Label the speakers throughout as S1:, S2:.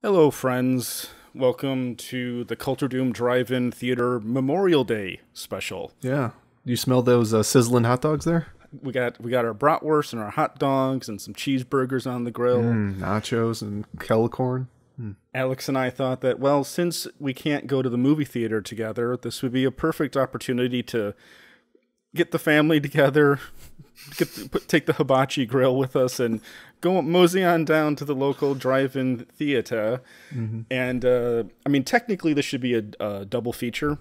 S1: Hello, friends. Welcome to the Culture Doom Drive-In Theater Memorial Day special.
S2: Yeah. You smell those sizzling hot dogs there?
S1: We got our bratwurst and our hot dogs and some cheeseburgers on the grill.
S2: Nachos and kettle corn.
S1: Alex and I thought that, well, since we can't go to the movie theater together, this would be a perfect opportunity to get the family together, take the hibachi grill with us, and go mosey on down to the local drive-in theater. And I mean, technically, this should be a double feature.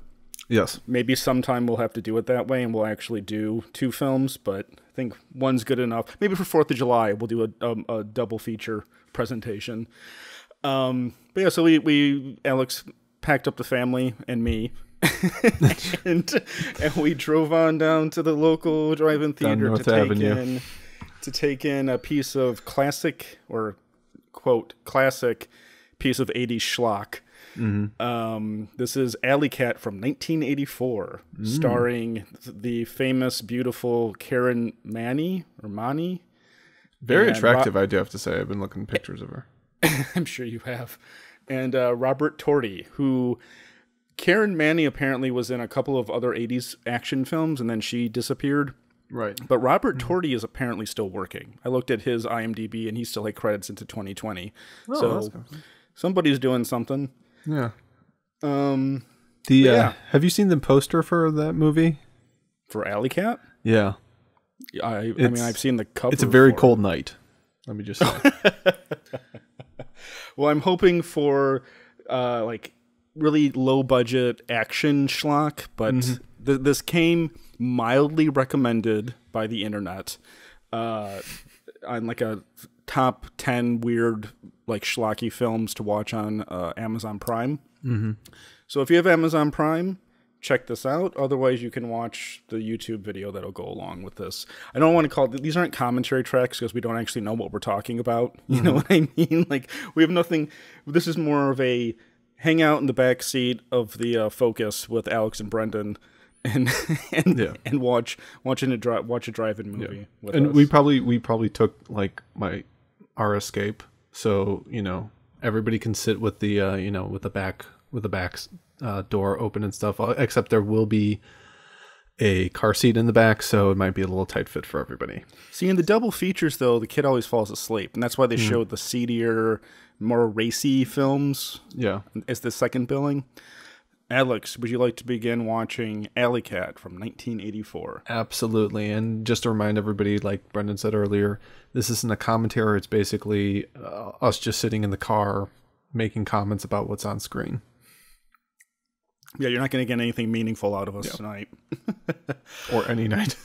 S2: Yes.
S1: Maybe sometime we'll have to do it that way, and we'll actually do two films. But I think one's good enough. Maybe for 4th of July, we'll do a double feature presentation. But yeah, so we Alex packed up the family and me. and we drove on down to the local drive-in theater to take in a piece of classic, or quote classic piece of 80s schlock. This is Alley Cat from 1984, starring the famous, beautiful Karen Mani.
S2: Very attractive, I do have to say. I've been looking at pictures of her.
S1: I'm sure you have. And Robert Torti, who Karen Mani apparently was in a couple of other 80s action films, and then she disappeared.
S2: Right.
S1: But Robert Torti is apparently still working. I looked at his IMDb, and he still had credits into 2020.
S2: Oh,
S1: so
S2: that's cool.
S1: Somebody's doing something.
S2: Yeah.
S1: Yeah.
S2: Have you seen the poster for that movie?
S1: For Alley Cat?
S2: Yeah.
S1: I mean, I've seen the cover.
S2: It's a very cold night. Let me just say.
S1: Well, I'm hoping for like really low budget action schlock, but this came mildly recommended by the internet on like a top 10 weird like schlocky films to watch on Amazon Prime. So if you have Amazon Prime, check this out. Otherwise, you can watch the YouTube video that'll go along with this. I don't want to call these aren't commentary tracks because we don't actually know what we're talking about. You know what I mean? Like, we have nothing. This is more of a hang out in the back seat of the Focus with Alex and Brendan, and watch a drive-in movie with us.
S2: And we probably took like our escape, so everybody can sit with the with the back door open and stuff, except there will be a car seat in the back, so it might be a little tight fit for everybody.
S1: See, in the double features, though, the kid always falls asleep, and that's why they showed the seedier, more racy films as the second billing. Alex, would you like to begin watching Alley Cat from 1984?
S2: Absolutely, and just to remind everybody, like Brendan said earlier, this isn't a commentary. It's basically us just sitting in the car making comments about what's on screen.
S1: Yeah, you're not going to get anything meaningful out of us tonight.
S2: Or any night.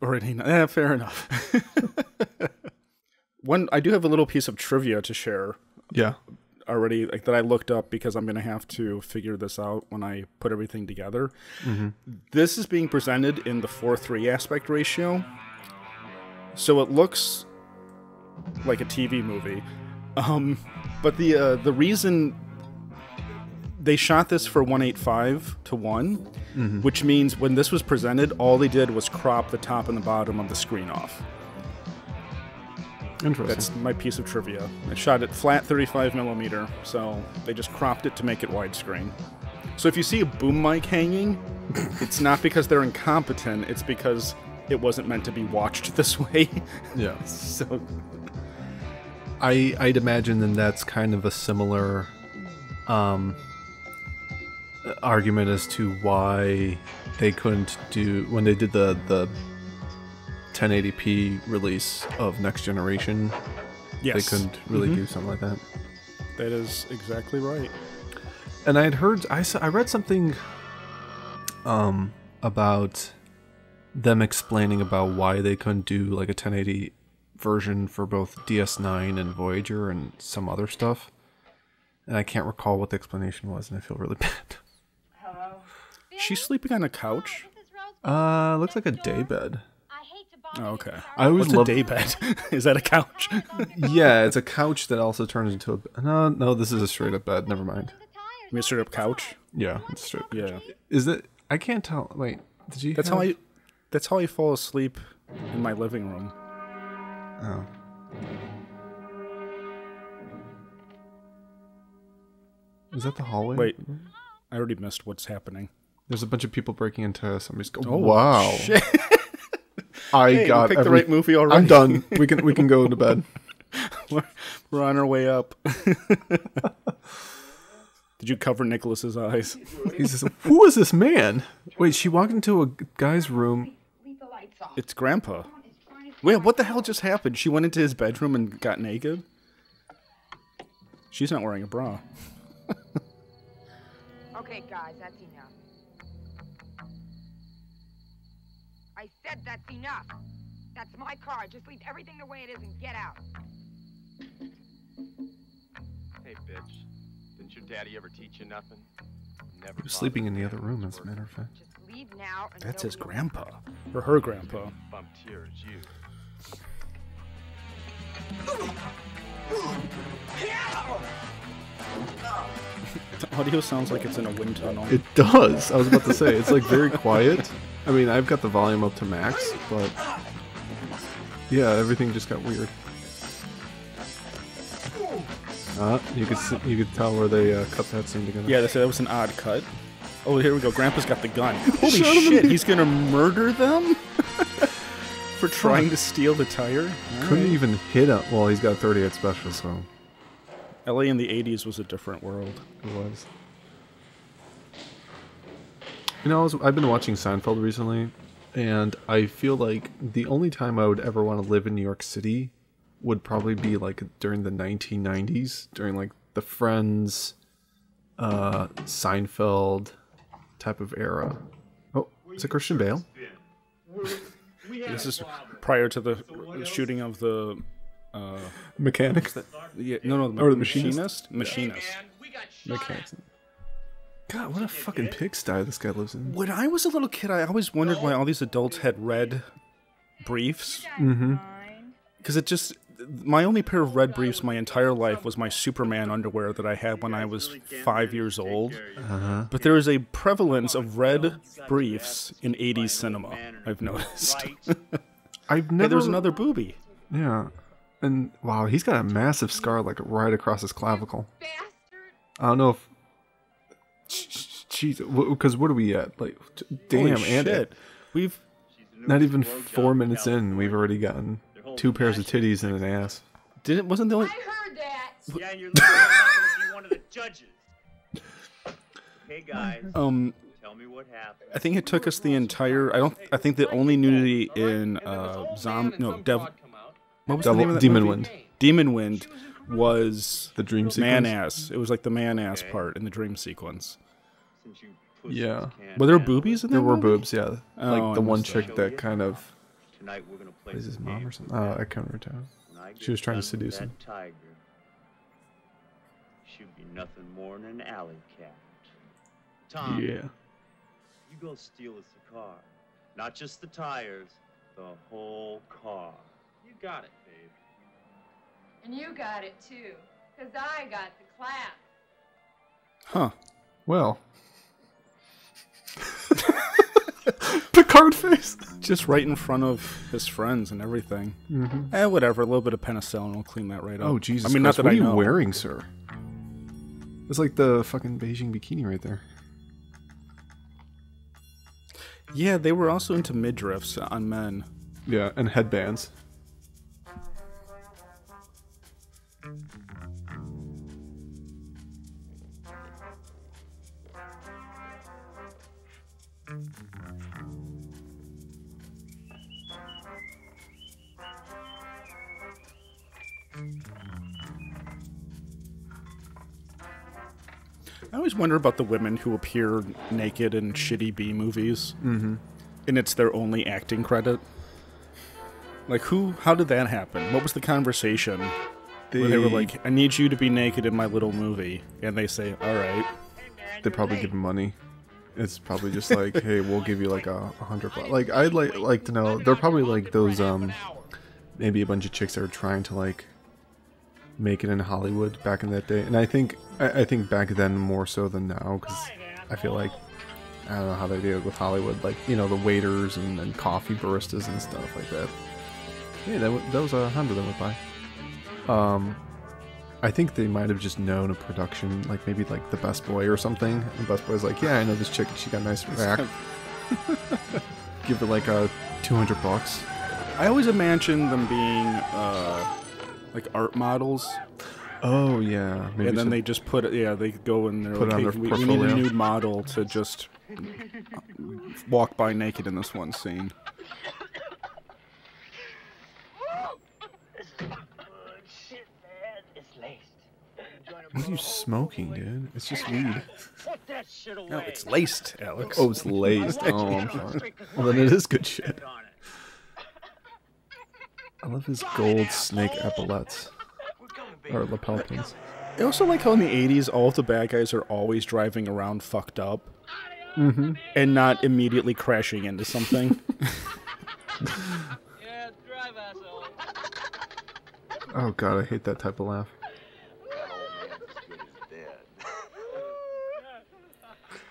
S1: Or any night. Yeah, fair enough. I do have a little piece of trivia to share.
S2: Yeah.
S1: Already, like, that I looked up because I'm going to have to figure this out when I put everything together. This is being presented in the 4:3 aspect ratio. So it looks like a TV movie. But the reason they shot this for 1:8:5:1, which means when this was presented, all they did was crop the top and the bottom of the screen off.
S2: Interesting.
S1: That's my piece of trivia. I shot it flat 35 millimeter, so they just cropped it to make it widescreen. So if you see a boom mic hanging, it's not because they're incompetent, it's because it wasn't meant to be watched this way.
S2: Yeah.
S1: So
S2: I'd imagine then that's kind of a similar argument as to why they couldn't do, when they did the 1080p release of Next Generation, they couldn't really do something like that.
S1: That is exactly right.
S2: And I read something about them explaining about why they couldn't do like a 1080 version for both DS9 and Voyager and some other stuff. And I can't recall what the explanation was, and I feel really bad.
S1: She's sleeping on a couch?
S2: Looks like a daybed.
S1: Oh, okay.
S2: I always
S1: What's a daybed? Is that a couch?
S2: Yeah, it's a couch that also turns into a... No, this is a straight up bed. Never mind.
S1: You mean a straight up couch?
S2: Yeah, it's straight up.
S1: Yeah.
S2: Is it... I can't tell. Wait, did you...
S1: That's how I fall asleep in my living room.
S2: Oh. Is that the hallway?
S1: Wait, I already missed what's happening.
S2: There's a bunch of people breaking into somebody's.
S1: Oh,
S2: wow!
S1: Shit.
S2: I got
S1: picked the right movie already.
S2: I'm done. We can go to bed.
S1: We're on our way up. Did you cover Nicholas's eyes?
S2: He says, "Who is this man?" Wait, she walked into a guy's room.
S1: It's Grandpa. Wait, what the hell just happened? She went into his bedroom and got naked? She's not wearing a bra.
S3: Okay, guys, that's enough. I said that's enough. That's my car. Just leave everything the way it is and get out.
S4: Hey, bitch. Didn't your daddy ever teach you nothing? Never.
S2: You're sleeping in the other room, as a matter of fact.
S3: Just leave now. And
S1: That's his
S3: nobody-
S1: grandpa. Or her grandpa.
S4: Bumped here as you.
S1: The audio sounds like it's in a wind tunnel.
S2: It does. I was about to say it's like very quiet. I mean, I've got the volume up to max, but yeah, everything just got weird. You could tell where they cut that scene together.
S1: Yeah, they said that was an odd cut. Oh, here we go. Grandpa's got the gun. Holy
S2: Shot him in
S1: shit,
S2: the-
S1: he's gonna murder them? For trying to steal the tire?
S2: Couldn't
S1: Alright.
S2: even hit him. Well, he's got 38 special, so
S1: LA in the 80s was a different world.
S2: it was. You know, I've been watching Seinfeld recently, and I feel like the only time I would ever want to live in New York City would probably be like during the 1990s, during like the Friends, Seinfeld type of era. Oh, is it Christian Bale?
S1: This is prior to the shooting of the...
S2: Mechanic?
S1: no,
S2: Or the machinist?
S1: Machinist.
S2: Mechanic. God, what a fucking pigsty this guy lives in.
S1: When I was a little kid, I always wondered why all these adults had red briefs.
S2: Mm-hmm.
S1: Because it just... My only pair of red briefs my entire life was my Superman underwear that I had when I was 5 years old.
S2: Uh-huh.
S1: But there is a prevalence of red briefs in 80s cinema, I've noticed.
S2: I've
S1: Hey,
S2: never...
S1: there's another booby.
S2: Yeah. And, wow, he's got a massive scar, like, right across his clavicle. I don't know if... Jeez, because what are we at? Like, damn,
S1: Holy
S2: and
S1: shit. We've...
S2: not even 4 minutes in, we've already gotten 2 pairs of titties and an ass.
S1: Wasn't the only...
S3: I heard that.
S5: Yeah, and you're literally not going to be one of the judges. Hey guys, tell me what happened.
S1: I think it took us the entire... I think the only nudity in What was the name of that
S2: Demon
S1: movie?
S2: Wind.
S1: Demon Wind was
S2: The dream
S1: man
S2: sequence?
S1: ass. It was like the man ass part in the dream sequence.
S4: Since you pussies
S2: Yeah.
S4: can't
S1: Were there
S4: handle
S1: boobies in
S2: There
S1: that
S2: were
S1: movie?
S2: boobs, yeah.
S1: Oh,
S2: Like the
S1: I
S2: one
S1: missed
S2: chick
S1: that.
S2: that kind of...
S4: it, tonight we're gonna play
S2: Is his
S4: some
S2: mom or
S4: games.
S2: something? I can't remember.
S4: When I
S2: She
S4: get
S2: was trying to
S4: done with
S2: seduce
S4: that
S2: him.
S4: Tiger, she'd be nothing more than an alley cat. Tom,
S2: Yeah.
S4: you go steal us a car. Not just the tires, the whole car.
S5: You got it, babe.
S3: And you got it too, because I got the clap.
S1: Huh.
S2: Well. Picard face.
S1: Just right in front of his friends and everything.
S2: Mm-hmm.
S1: Whatever. A little bit of penicillin will clean that right up.
S2: Oh, Jesus
S1: I mean,
S2: Christ.
S1: not that
S2: What
S1: I
S2: are you
S1: know.
S2: wearing, sir? It's like the fucking Beijing bikini right there.
S1: Yeah, they were also into midriffs on men.
S2: Yeah, and headbands.
S1: I always wonder about the women who appear naked in shitty B movies.
S2: Mm-hmm.
S1: And it's their only acting credit. Like, how did that happen? What was the conversation? Where they were like, I need you to be naked in my little movie. And they say, alright.
S2: They probably give him money. It's probably just like, hey, we'll give you like $100. Like, I'd like to know. They're probably like those maybe a bunch of chicks that are trying to like make it in Hollywood back in that day. And I think back then more so than now, because I feel like I don't know how they did it with Hollywood, like, you know, the waiters and coffee baristas and stuff like that. Yeah, that was a Honda that went by. I think they might have just known a production, like maybe like the Best Boy or something. And Best Boy's like, yeah, I know this chick. She got a nice rack. Give her like $200.
S1: I always imagine them being like art models.
S2: Oh yeah, maybe
S1: and then they just put it. Yeah, they go and they're like, hey, we need a nude model to just walk by naked in this one scene.
S2: What are you smoking, dude? It's just weed.
S1: No, it's laced, Alex.
S2: Oh, it's laced. Oh, I'm sorry. Well, then it is good shit. I love his gold snake epaulets. Or lapel pins.
S1: I also like how in the 80s, all of the bad guys are always driving around fucked up.
S2: Mm-hmm.
S1: And not immediately crashing into something.
S5: Yeah, drive, asshole.
S2: Oh god, I hate that type of laugh.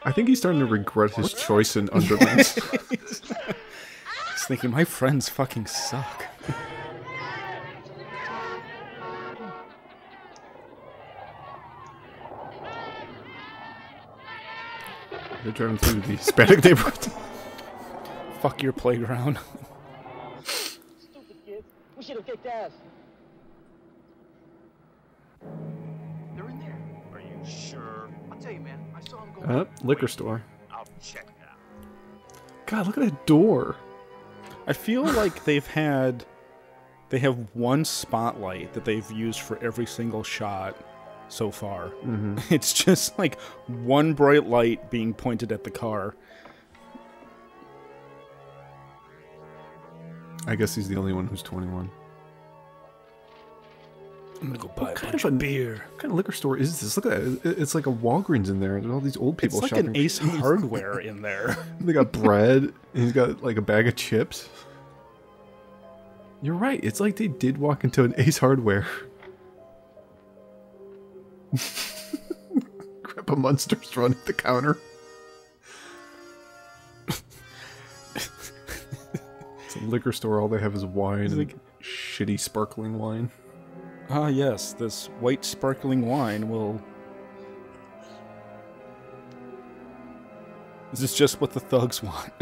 S2: I think he's starting to regret his choice in underlings.
S1: He's thinking, my friends fucking suck.
S2: They're driving through the Hispanic neighborhood.
S1: Fuck your playground.
S6: Stupid kids. We should have kicked ass.
S5: They're in there. Are you sure? I'll tell you, man. I saw him go.
S2: Liquor store.
S5: I'll check now.
S2: God, look at that door.
S1: I feel like they have one spotlight that they've used for every single shot so far.
S2: Mm-hmm.
S1: It's just like one bright light being pointed at the car.
S2: I guess he's the only one who's 21.
S1: I'm gonna go buy a
S2: kind
S1: bunch
S2: of
S1: of beer.
S2: What kind of liquor store is this? Look at it. It's like a Walgreens in there. There's all these old people
S1: It's like
S2: shopping.
S1: an Ace Hardware in there.
S2: They got bread, and he's got like a bag of chips. You're right. It's like they did walk into an Ace Hardware. Grandpa Munster's running the counter. It's a liquor store. All they have is wine and
S1: like,
S2: shitty sparkling wine.
S1: Ah, yes, this white sparkling wine will... Is this just what the thugs want?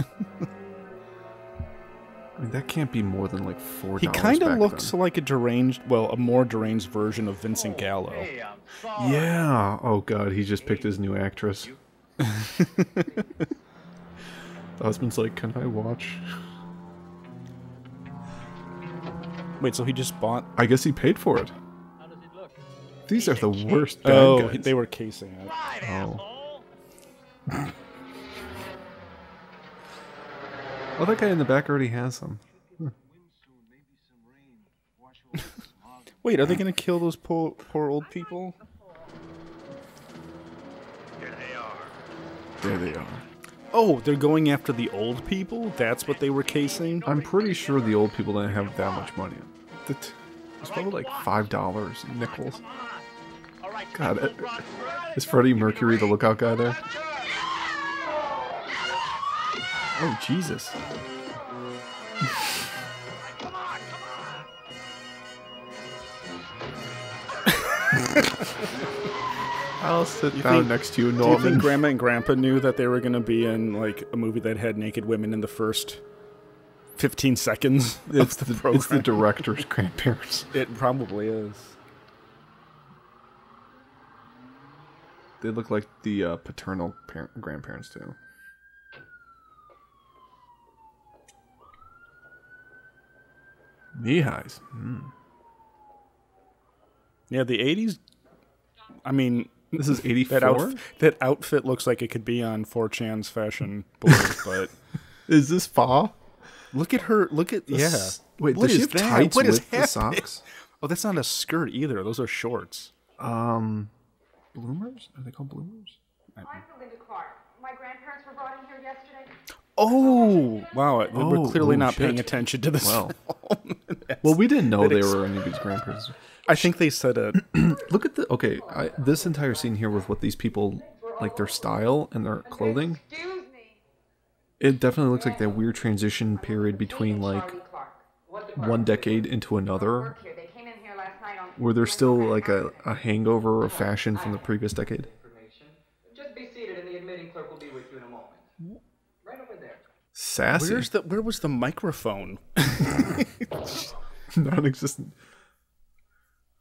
S2: I mean, that can't be more than like $4.
S1: He kind of looks like a more deranged version of Vincent Gallo.
S5: Hey, I'm sorry.
S2: Yeah. Oh god, he just picked his new actress. The husband's like, "Can I watch?"
S1: Wait, so he just bought...
S2: I guess he paid for it.
S5: How does it look?
S2: These are the worst bad guys.
S1: They were casing it.
S5: Right,
S2: Oh.
S5: asshole.
S2: Oh, that guy in the back already has them.
S1: Wait, are they gonna kill those poor old people?
S5: Here they are.
S2: There they are.
S1: Oh, they're going after the old people? That's what they were casing?
S2: I'm pretty sure the old people didn't have that much money. It's probably like $5 in nickels.
S5: All right,
S2: God, is Freddie Mercury the lookout guy there? Oh, Jesus.
S5: come on.
S2: I'll sit down next to you,
S1: Do
S2: Norman.
S1: you think Grandma and Grandpa knew that they were going to be in like a movie that had naked women in the first 15 seconds of the program?
S2: It's the director's grandparents.
S1: It probably is.
S2: They look like the paternal grandparents, too. Knee highs.
S1: Yeah, the 80s, I mean...
S2: This is 84?
S1: That outfit looks like it could be on 4chan's fashion board, but...
S2: Is this Fa?
S1: Look at her, yeah.
S2: Wait,
S1: What
S2: does she
S1: is
S2: have
S1: that?
S2: tights
S1: What is
S2: with the
S1: happening?
S2: socks?
S1: Oh, that's not a skirt either. Those are shorts.
S2: Bloomers? Are they called bloomers?
S3: I'm Belinda Clark. My grandparents were brought in here yesterday.
S1: Oh, wow. We're clearly not paying
S2: shit.
S1: attention to this
S2: Well.
S1: film.
S2: Well, we didn't know they were any of these grandparents.
S1: I think they said it.
S2: Look at the... Okay, this entire scene here with what these people... Like, their style and their clothing.
S3: Excuse me.
S2: It definitely looks like that weird transition period between, like,
S3: Charlie Clark.
S2: one decade into another.
S3: Work here. They came in here last night on
S2: Were there still like a hangover of fashion from the previous decade?
S7: Just be seated and the admitting clerk will be with you in a moment. Right over there.
S2: Sassy.
S1: Where was the microphone?
S2: Non-existent.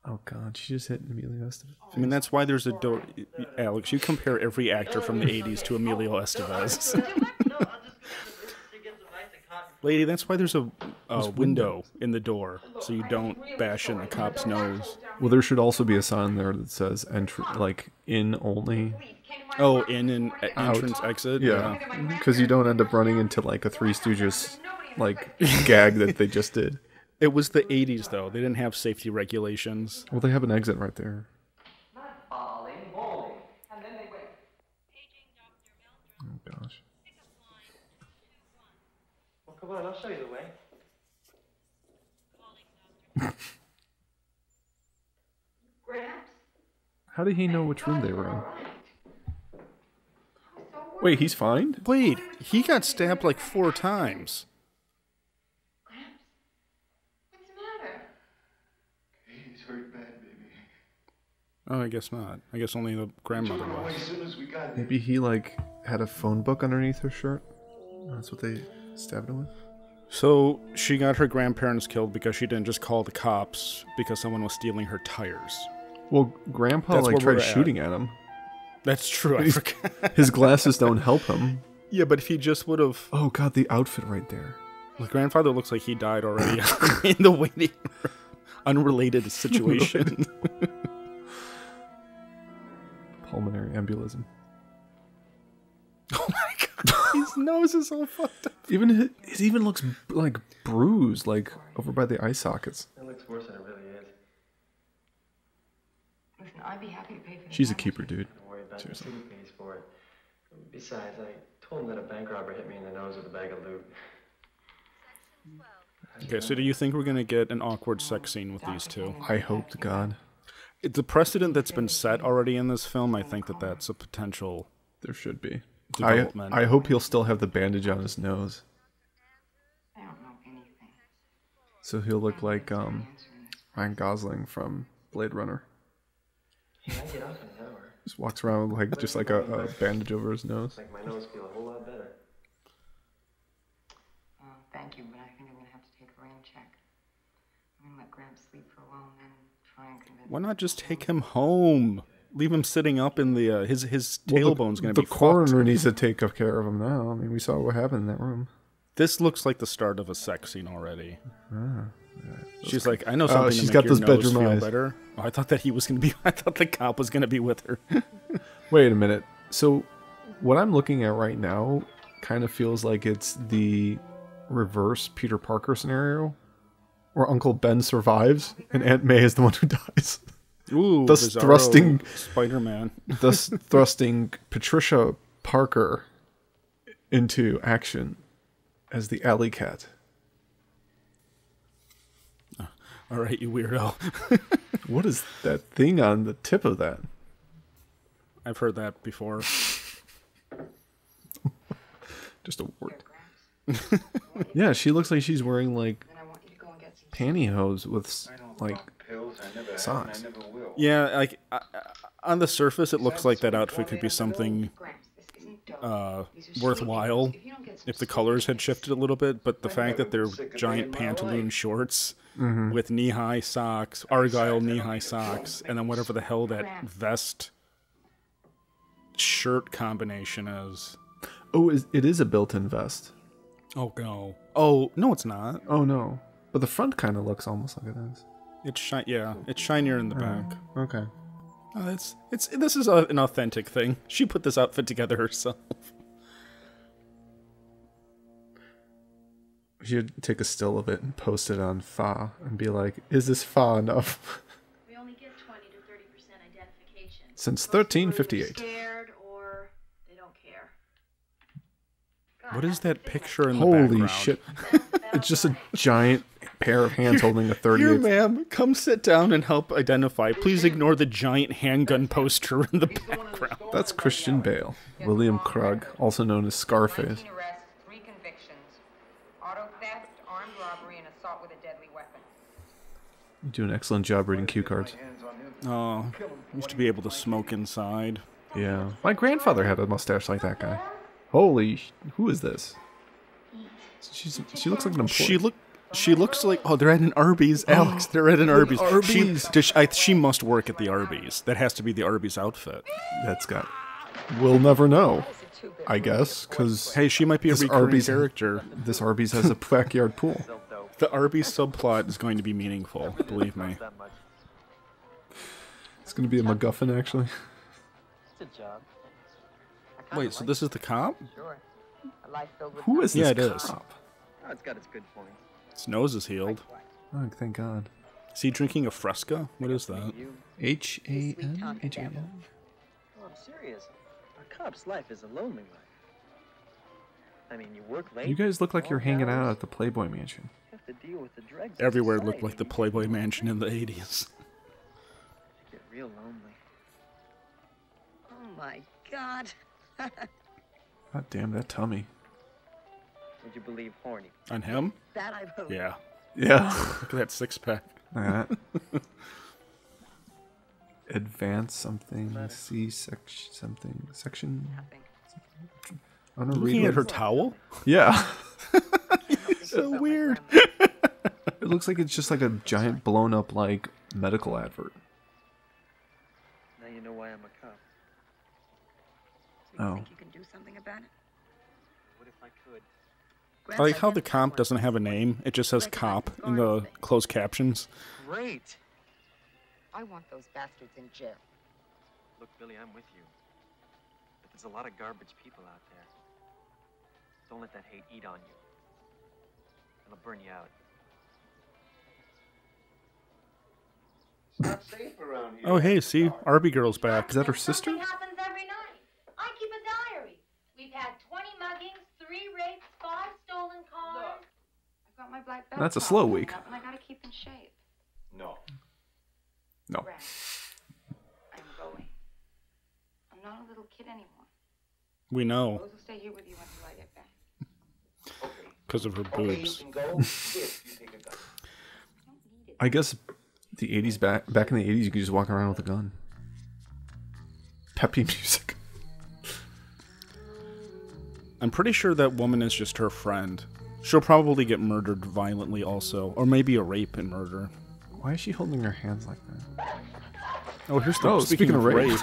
S2: Oh god, she just hit Emilio Estevez.
S1: I mean, that's why there's a door. Alex, you compare every actor from the 80s to Emilio Estevez. Lady, that's why there's a window in the door, so you don't bash in the cop's nose.
S2: Well, there should also be a sign there that says like in only.
S1: Oh, in and entrance, exit?
S2: Yeah, because you don't end up running into like a Three Stooges like gag that they just did.
S1: It was the 80s, though. They didn't have safety regulations.
S2: Well, they have an exit right there.
S7: Falling, bowling, and then they wait.
S2: Oh gosh.
S6: Well, come on, I'll show you the way.
S3: Gramps?
S2: How did he know which room they were in? Wait, he's fine?
S1: Wait, he got stabbed like 4 times.
S3: Gramps? What's the matter?
S8: He's hurt bad, baby.
S1: Oh, I guess not. I guess only the grandmother was.
S8: As soon as we got there.
S2: Maybe he like had a phone book underneath her shirt. That's what they stabbed him with.
S1: So she got her grandparents killed because she didn't just call the cops because someone was stealing her tires.
S2: Well, Grandpa
S1: That's
S2: like
S1: where we're
S2: tried
S1: at.
S2: shooting at him.
S1: That's true. I forgot.
S2: His glasses don't help him.
S1: Yeah, but if he just would have...
S2: Oh god, the outfit right there.
S1: The grandfather looks like he died already in the waiting room. Unrelated situation.
S2: Pulmonary embolism.
S1: Oh my god, his nose is all fucked up.
S2: Even it even looks like bruised, like over by the eye sockets.
S6: It looks worse than it really is.
S3: Listen, I'd be happy to pay for the
S2: She's a
S3: damage.
S2: keeper, dude.
S6: Don't worry about
S2: Seriously.
S6: the city pays for it. Besides, I told him that a bank robber hit me in the nose with a bag of loot.
S1: Okay, so do you think we're going to get an awkward sex scene with these two?
S2: I hope to God
S1: The precedent that's been set already in this film, I think that that's a potential
S2: there should be.
S1: development.
S2: I hope he'll still have the bandage on his nose,
S3: I don't know anything.
S2: so he'll look like Ryan Gosling from Blade Runner.
S6: Yeah, I get off in an hour.
S2: Just walks around with like just like a bandage over his nose.
S6: Make my nose feel a whole lot better.
S3: Thank you, but I think I'm gonna have to take a rain check. I'm gonna let Gramps sleep for a while and then try and convince
S1: Why not just take him home? Leave him sitting up in the his tailbone's going to be
S2: The coroner
S1: fucked.
S2: needs to take care of him now. I mean, we saw what happened in that room.
S1: This looks like the start of a sex scene already. She's like, I know
S2: Oh,
S1: something
S2: she's
S1: to
S2: got
S1: make your
S2: those
S1: nose
S2: bedroom
S1: feel
S2: eyes.
S1: better. Oh, I thought that he was going to be. I thought the cop was going to be with her.
S2: Wait a minute. So, what I'm looking at right now kind of feels like it's the reverse Peter Parker scenario, where Uncle Ben survives and Aunt May is the one who dies.
S1: Ooh,
S2: Thus
S1: Bizarro
S2: thrusting-
S1: Spider-Man.
S2: Thus thrusting Patricia Parker into action as the alley cat.
S1: All right, you weirdo.
S2: What is that thing on the tip of that?
S1: I've heard that before.
S2: Just a wart.
S3: Gramps.
S2: Yeah, she looks like she's wearing like
S3: Then I want you to go and get some
S2: pantyhose with like
S8: Pills, I never
S2: socks.
S8: have and I never will.
S1: Yeah, like on the surface, it looks like that outfit could be something
S3: Gramps. This isn't dope. These are
S1: worthwhile
S3: sleeping pills. If you don't get some
S1: if the
S3: sleep,
S1: colors had
S3: you're
S1: shifted a little bit. But the fact that they're
S8: sick of
S1: giant
S8: being my
S1: pantaloon
S8: wife.
S1: shorts with knee-high socks, Argyle knee-high socks, and then whatever the hell that vest shirt combination is.
S2: Oh, it is a built-in vest.
S1: Oh no! Oh no, it's not.
S2: Oh no. But the front kind of looks almost like it is.
S1: It's shinier in the back.
S2: Okay.
S1: Oh, this is an authentic thing. She put this outfit together herself.
S2: We should take a still of it and post it on Fa and be like, is this Fa enough?
S9: We only get 20 to 30% identification.
S2: Since
S9: Most people are
S2: 1358.
S9: Scared or they don't care.
S1: What is that picture in the
S2: Holy
S1: background?
S2: shit. It's just a giant pair of hands holding a 38.
S1: Here, ma'am, come sit down and help identify. Please ignore the giant handgun poster in the background.
S2: That's Christian Bale. William Krug, also known as Scarface.
S3: 19 arrests, 3 convictions. Auto theft, armed robbery, and assault with a deadly weapon.
S2: You do an excellent job reading cue cards.
S1: Oh, used to be able to smoke inside.
S2: Yeah. My grandfather had a mustache like that guy. Holy, who is this? She looks like an employee.
S1: She looks like, oh, they're at an Arby's, Alex. They're at an Arby's.
S2: Arby's.
S1: She must work at the Arby's. That has to be the Arby's outfit.
S2: That's got. We'll never know, I guess, because
S1: hey, she might be a recurring character.
S2: This Arby's has a backyard pool.
S1: The Arby's subplot is going to be meaningful. Believe me.
S2: It's going to be a MacGuffin, actually.
S10: It's a job.
S1: Wait, so this is the cop?
S10: Sure. A life filled with
S2: Who is this
S1: yeah, it
S2: cop?
S1: is.
S10: Oh, it's got its good points.
S1: His nose is healed.
S2: Oh, thank God.
S1: Is he drinking a Fresca? What is that?
S2: H-A-N? H-A-N?
S10: Oh, I'm serious. A cop's life is a lonely life. I mean, you work late.
S2: You guys look like you're hanging out at the Playboy Mansion.
S10: You have to deal with the dregs of
S1: Everywhere
S10: society.
S1: looked like the Playboy Mansion in the 80s.
S10: You get real lonely.
S11: Oh my God.
S2: God damn that tummy.
S10: Would you believe horny?
S1: On him?
S11: That I hope.
S1: Yeah.
S2: Yeah.
S1: Look at that six-pack.
S2: Advance something. C section something. Section. I'm
S1: Looking
S2: read
S1: at her towel?
S2: Yeah.
S1: So weird.
S2: It looks like it's just like a giant blown up like medical advert.
S10: Now you know why I'm a cop.
S11: So you
S2: Oh.
S11: think you can do something about it?
S10: What if I could?
S1: I like how the cop doesn't have a name. It just says cop in the closed captions.
S10: Great.
S11: I want those bastards in jail.
S10: Look, Billy, I'm with you. But there's a lot of garbage people out there. Don't let that hate eat on you. It'll burn you out.
S8: It's not safe around here.
S1: Oh, hey, see? Arby Girl's back.
S2: Is that her sister?
S9: Something happens every night. I keep a diary. We've had 20 muggings, 3 rapes, 5 stolen cars.
S11: I've got my black belt.
S2: That's a slow week.
S11: And I gotta keep in shape.
S8: No.
S2: No.
S11: Brad, I'm going. I'm not a little kid anymore.
S1: We know.
S11: Rose will stay here with you until I get back.
S1: Because of her
S8: Okay, you
S1: boobs.
S8: can go if you take a gun.
S2: I guess the 80s back in the 80s you could just walk around with a gun. Peppy music.
S1: I'm pretty sure that woman is just her friend. She'll probably get murdered violently also. Or maybe a rape and murder.
S2: Why is she holding her hands like that?
S1: Oh, here's the
S2: speaking of rape.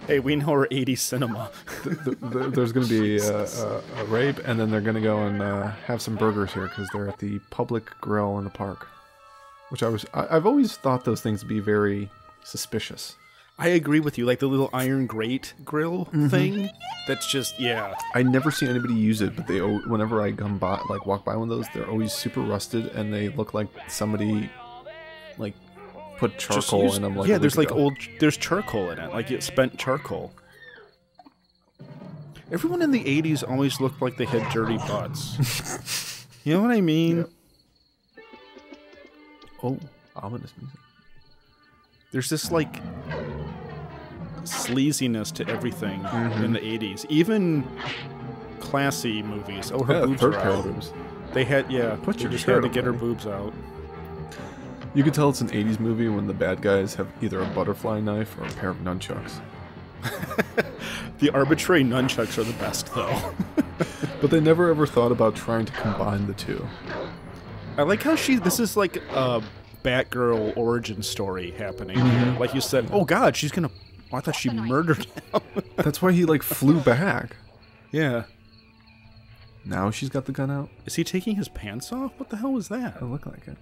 S1: Hey, we know her 80s cinema.
S2: There's going to be a rape, and then they're going to go and have some burgers here because they're at the public grill in the park. Which I've always thought those things to be very suspicious.
S1: I agree with you, like the little iron grate grill thing. That's just, yeah.
S2: I never see anybody use it, but whenever I walk by one of those, they're always super rusted, and they look like somebody like put charcoal in them. Like
S1: yeah, there's like there's charcoal in it, like it's spent charcoal. Everyone in the 80s always looked like they had dirty butts. You know what I mean?
S2: Yep. Oh, ominous music.
S1: There's this like sleaziness to everything in the 80s. Even classy movies. Oh, her boobs are out.
S2: Boobs.
S1: They had, yeah,
S2: Put
S1: they
S2: your
S1: just
S2: shirt
S1: had to
S2: on,
S1: get her
S2: buddy.
S1: boobs out.
S2: You can tell it's an 80s movie when the bad guys have either a butterfly knife or a pair of nunchucks.
S1: The arbitrary nunchucks are the best, though.
S2: But they never ever thought about trying to combine the two.
S1: I like how this is like a Batgirl origin story happening here. Like you said, oh god, she's gonna... Oh, I thought she murdered him.
S2: That's why he, like, flew back.
S1: Yeah.
S2: Now she's got the gun out?
S1: Is he taking his pants off? What the hell was that?
S2: It looked like it.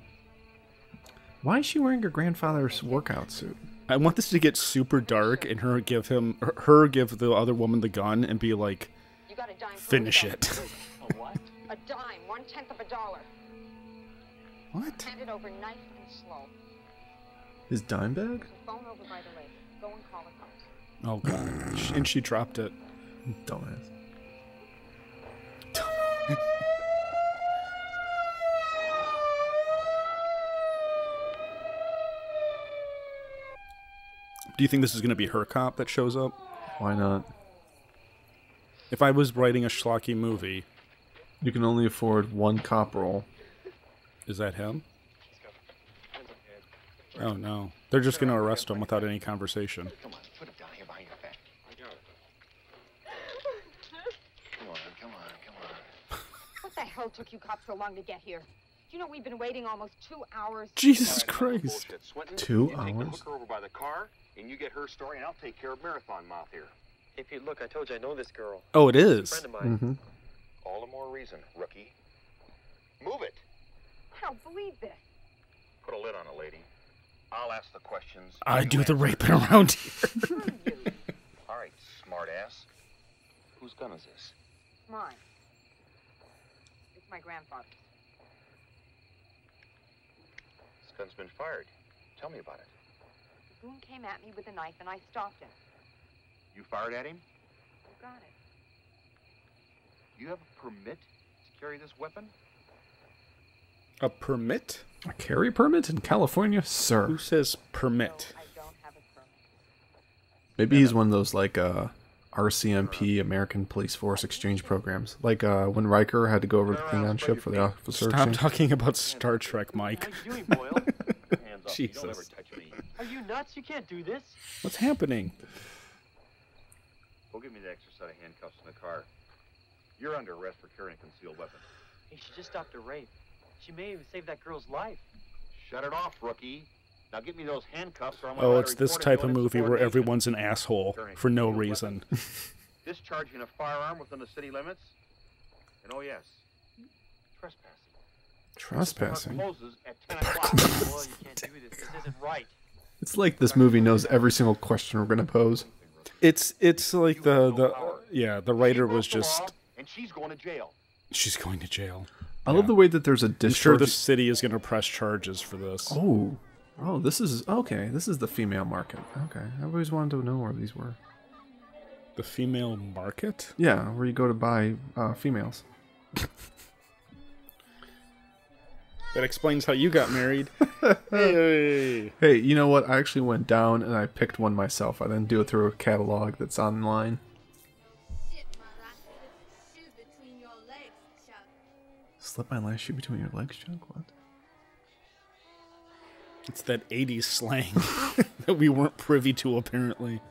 S2: Why is she wearing her grandfather's workout suit?
S1: I want this to get super dark and her give the other woman the gun and be like,
S11: You got a dime for
S1: finish
S11: me,
S1: it.
S10: A what?
S11: A dime, 1/10 of a dollar.
S1: What?
S11: Hand it over nice and slow.
S2: His dime bag?
S11: There's a phone over by the lake. Go and call the cops.
S1: Oh god. And she dropped it.
S2: Dumbass.
S1: Do you think this is going to be her cop that shows up?
S2: Why not?
S1: If I was writing a schlocky movie,
S2: You can only afford one cop role.
S1: is that him? Oh no. They're just going to arrest him without any conversation.
S8: Come on, put him down here behind your back. I got it. Come on, come on, come on.
S11: What the hell took you cops so long to get here? You know we've been waiting almost 2 hours.
S1: Jesus Christ.
S2: 2
S8: Take the
S2: hours?
S8: hooker over by the car, and you get her story, and I'll take care of Marathon Mouth here.
S10: Hey, Pete, look, I told you I know this girl.
S1: Oh, it
S10: She's a
S1: is.
S10: friend of mine.
S2: Mm-hmm.
S8: All the more reason, rookie. Move it.
S11: I don't believe this.
S8: Put a lid on it, lady. I'll ask the questions.
S1: I
S8: You
S1: do the
S8: answer.
S1: raping around here.
S8: All right, smart ass. Whose gun is this?
S11: Mine. It's my grandfather's.
S8: This gun's been fired. Tell me about it.
S11: The goon came at me with a knife and I stopped him.
S8: You fired at him?
S11: You got it.
S8: You have a permit to carry this weapon?
S1: A permit?
S2: A carry permit in California,
S1: Who
S2: sir?
S1: says permit?
S11: No, I don't have a permit.
S2: Maybe he's one of those like RCMP, American Police Force exchange programs, like when Riker had to go over to the Klingon ship for the officer
S1: Stop
S2: exchange.
S1: talking about Star Trek, Mike.
S10: How you doing, Boyle?
S8: Hands up. You don't ever
S1: Jesus.
S8: touch me.
S10: Are you nuts? You can't do this.
S1: What's happening?
S8: Go get me the extra set of handcuffs in the car. You're under arrest for carrying a concealed weapon.
S10: Hey, she just stopped a rape. She may even save that girl's life.
S8: Shut it off, rookie. Now get me those handcuffs or I'm gonna
S1: Oh,
S8: write a
S1: it's this
S8: report
S1: type
S8: doing
S1: of movie where
S8: insubordination.
S1: everyone's an asshole for no reason.
S8: Discharging a firearm within the city limits. And oh yes, trespassing.
S2: Trespassing.
S8: Park closes at 10 o'clock.
S10: Boyle, you can't do this. This isn't right.
S2: It's like this movie knows every single question we're gonna pose.
S1: It's like the writer was
S8: She broke the law,
S1: just,
S8: and she's going to jail.
S1: she's going to jail.
S2: I love the way that there's a
S1: I'm sure
S2: discharge.
S1: the city is going to press charges for this.
S2: Oh, this is okay. This is the female market. Okay, I always wanted to know where these were.
S1: The female market?
S2: Yeah, where you go to buy females.
S1: That explains how you got married. Hey.
S2: Hey, you know what? I actually went down and I picked one myself. I didn't do it through a catalog that's online. Slip my last shoe between your legs, Chuck? What?
S1: It's that 80s slang that we weren't privy to, apparently.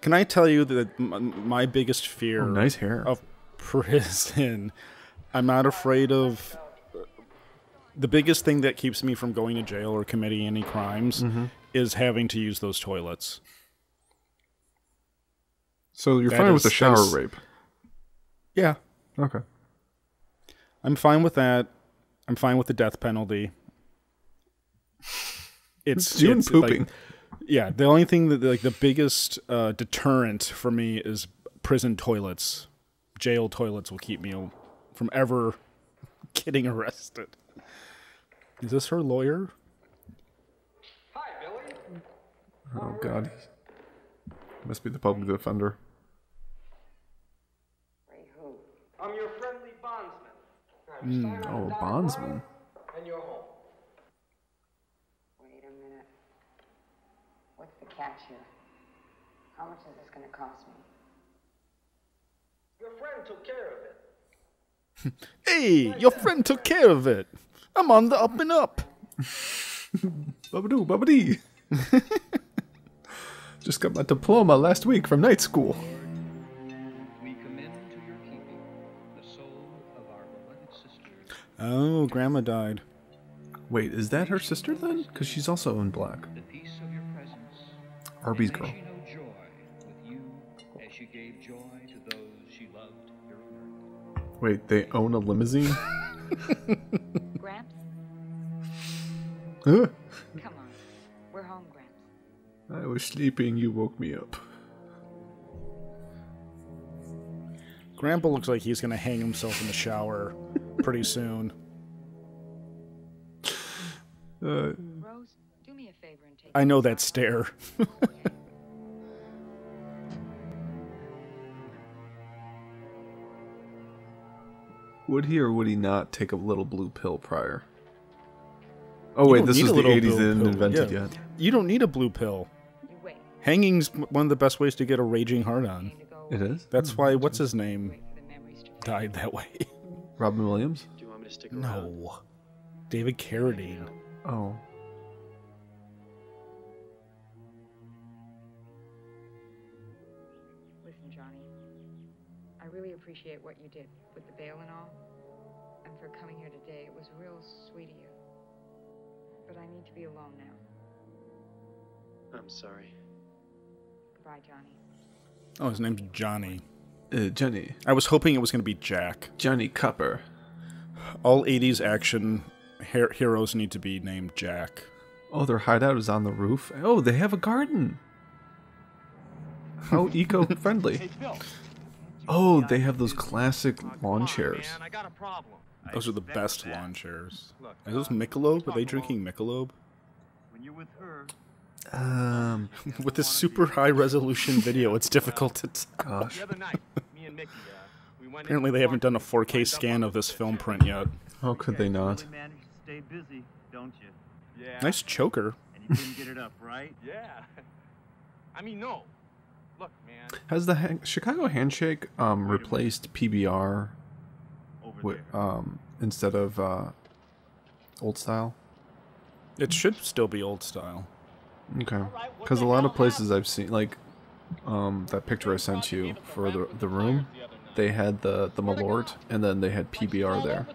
S1: Can I tell you that my biggest fear
S2: Oh, nice hair.
S1: of prison, I'm not afraid of... The biggest thing that keeps me from going to jail or committing any crimes is having to use those toilets.
S2: So you're
S1: That
S2: fine with the
S1: is-
S2: shower
S1: that is-
S2: rape?
S1: Yeah.
S2: Okay.
S1: I'm fine with that. I'm fine with the death penalty.
S2: It's you and pooping.
S1: like, yeah, the only thing that like the biggest deterrent for me is prison toilets. Jail toilets will keep me from ever getting arrested. Is this her lawyer?
S6: Hi, Billy.
S2: Oh God. Must be the public defender.
S3: Hey, who?
S6: I'm your friendly bondsman.
S2: Oh, a bondsman.
S6: And you're home.
S3: Wait a minute. What's the catch here? How much is this going to cost me?
S6: Your friend took care of it.
S1: Hey, your friend took care of it. I'm on the up and up.
S2: Babadoo, babadee. Just got my diploma last week from night school.
S12: We commend to your keeping the soul of our beloved sister.
S1: Oh, Grandma died.
S2: Wait, is that her sister then? Because she's also in black.
S12: The peace of your presence.
S2: Arby's
S12: And
S2: girl.
S12: may she know joy with you as she gave joy to those she loved here on earth.
S2: Wait, they own a limousine?
S11: Gramps,
S2: Huh?
S11: come on. We're home, Gramps.
S2: I was sleeping, you woke me up.
S1: Grandpa looks like he's going to hang himself in the shower pretty soon.
S11: Rose, do me a favor and take...
S1: I know that stare.
S2: Would he or would he not take a little blue pill prior? Oh
S1: You
S2: wait,
S1: don't
S2: this
S1: need
S2: is
S1: a
S2: the
S1: little
S2: 80s. They
S1: blue
S2: didn't
S1: pill.
S2: invent it
S1: Yeah.
S2: yet.
S1: You don't need a blue pill.
S11: You wait.
S1: Hanging's one of the best ways to get a raging hard on.
S2: It is?
S1: That's why, what's his name, died that way.
S2: Robin Williams?
S10: Do you want me to stick around?
S1: No. David Carradine.
S2: Oh.
S3: Listen, Johnny, I really appreciate what you did with the bail and all, and for coming here today. It was real sweet of you. But I need to be alone now.
S6: I'm sorry.
S3: Goodbye, Johnny.
S1: Oh, his name's Johnny.
S2: Johnny.
S1: I was hoping it was going to be Jack.
S2: Johnny Copper.
S1: All 80s action heroes need to be named Jack.
S2: Oh, their hideout is on the roof. Oh, they have a garden. How eco-friendly. Oh, they have those classic lawn chairs.
S1: Those are the best lawn chairs. Are those Michelob? Are they drinking Michelob?
S5: When you're with her,
S1: with this super high resolution video, it's difficult to tell.
S2: Gosh.
S1: Apparently they haven't done a 4K scan of this film print yet.
S2: How could they not?
S5: you manage to stay busy, don't you?
S10: Yeah.
S1: Nice choker.
S5: And you didn't get it up, right?
S10: Yeah. I mean, no. Look, man.
S2: Has the Chicago Handshake replaced PBR instead of old style?
S1: It should still be old style.
S2: Okay. Because a lot of places I've seen, like that picture I sent you for the room, they had the Malort, and then they had PBR there.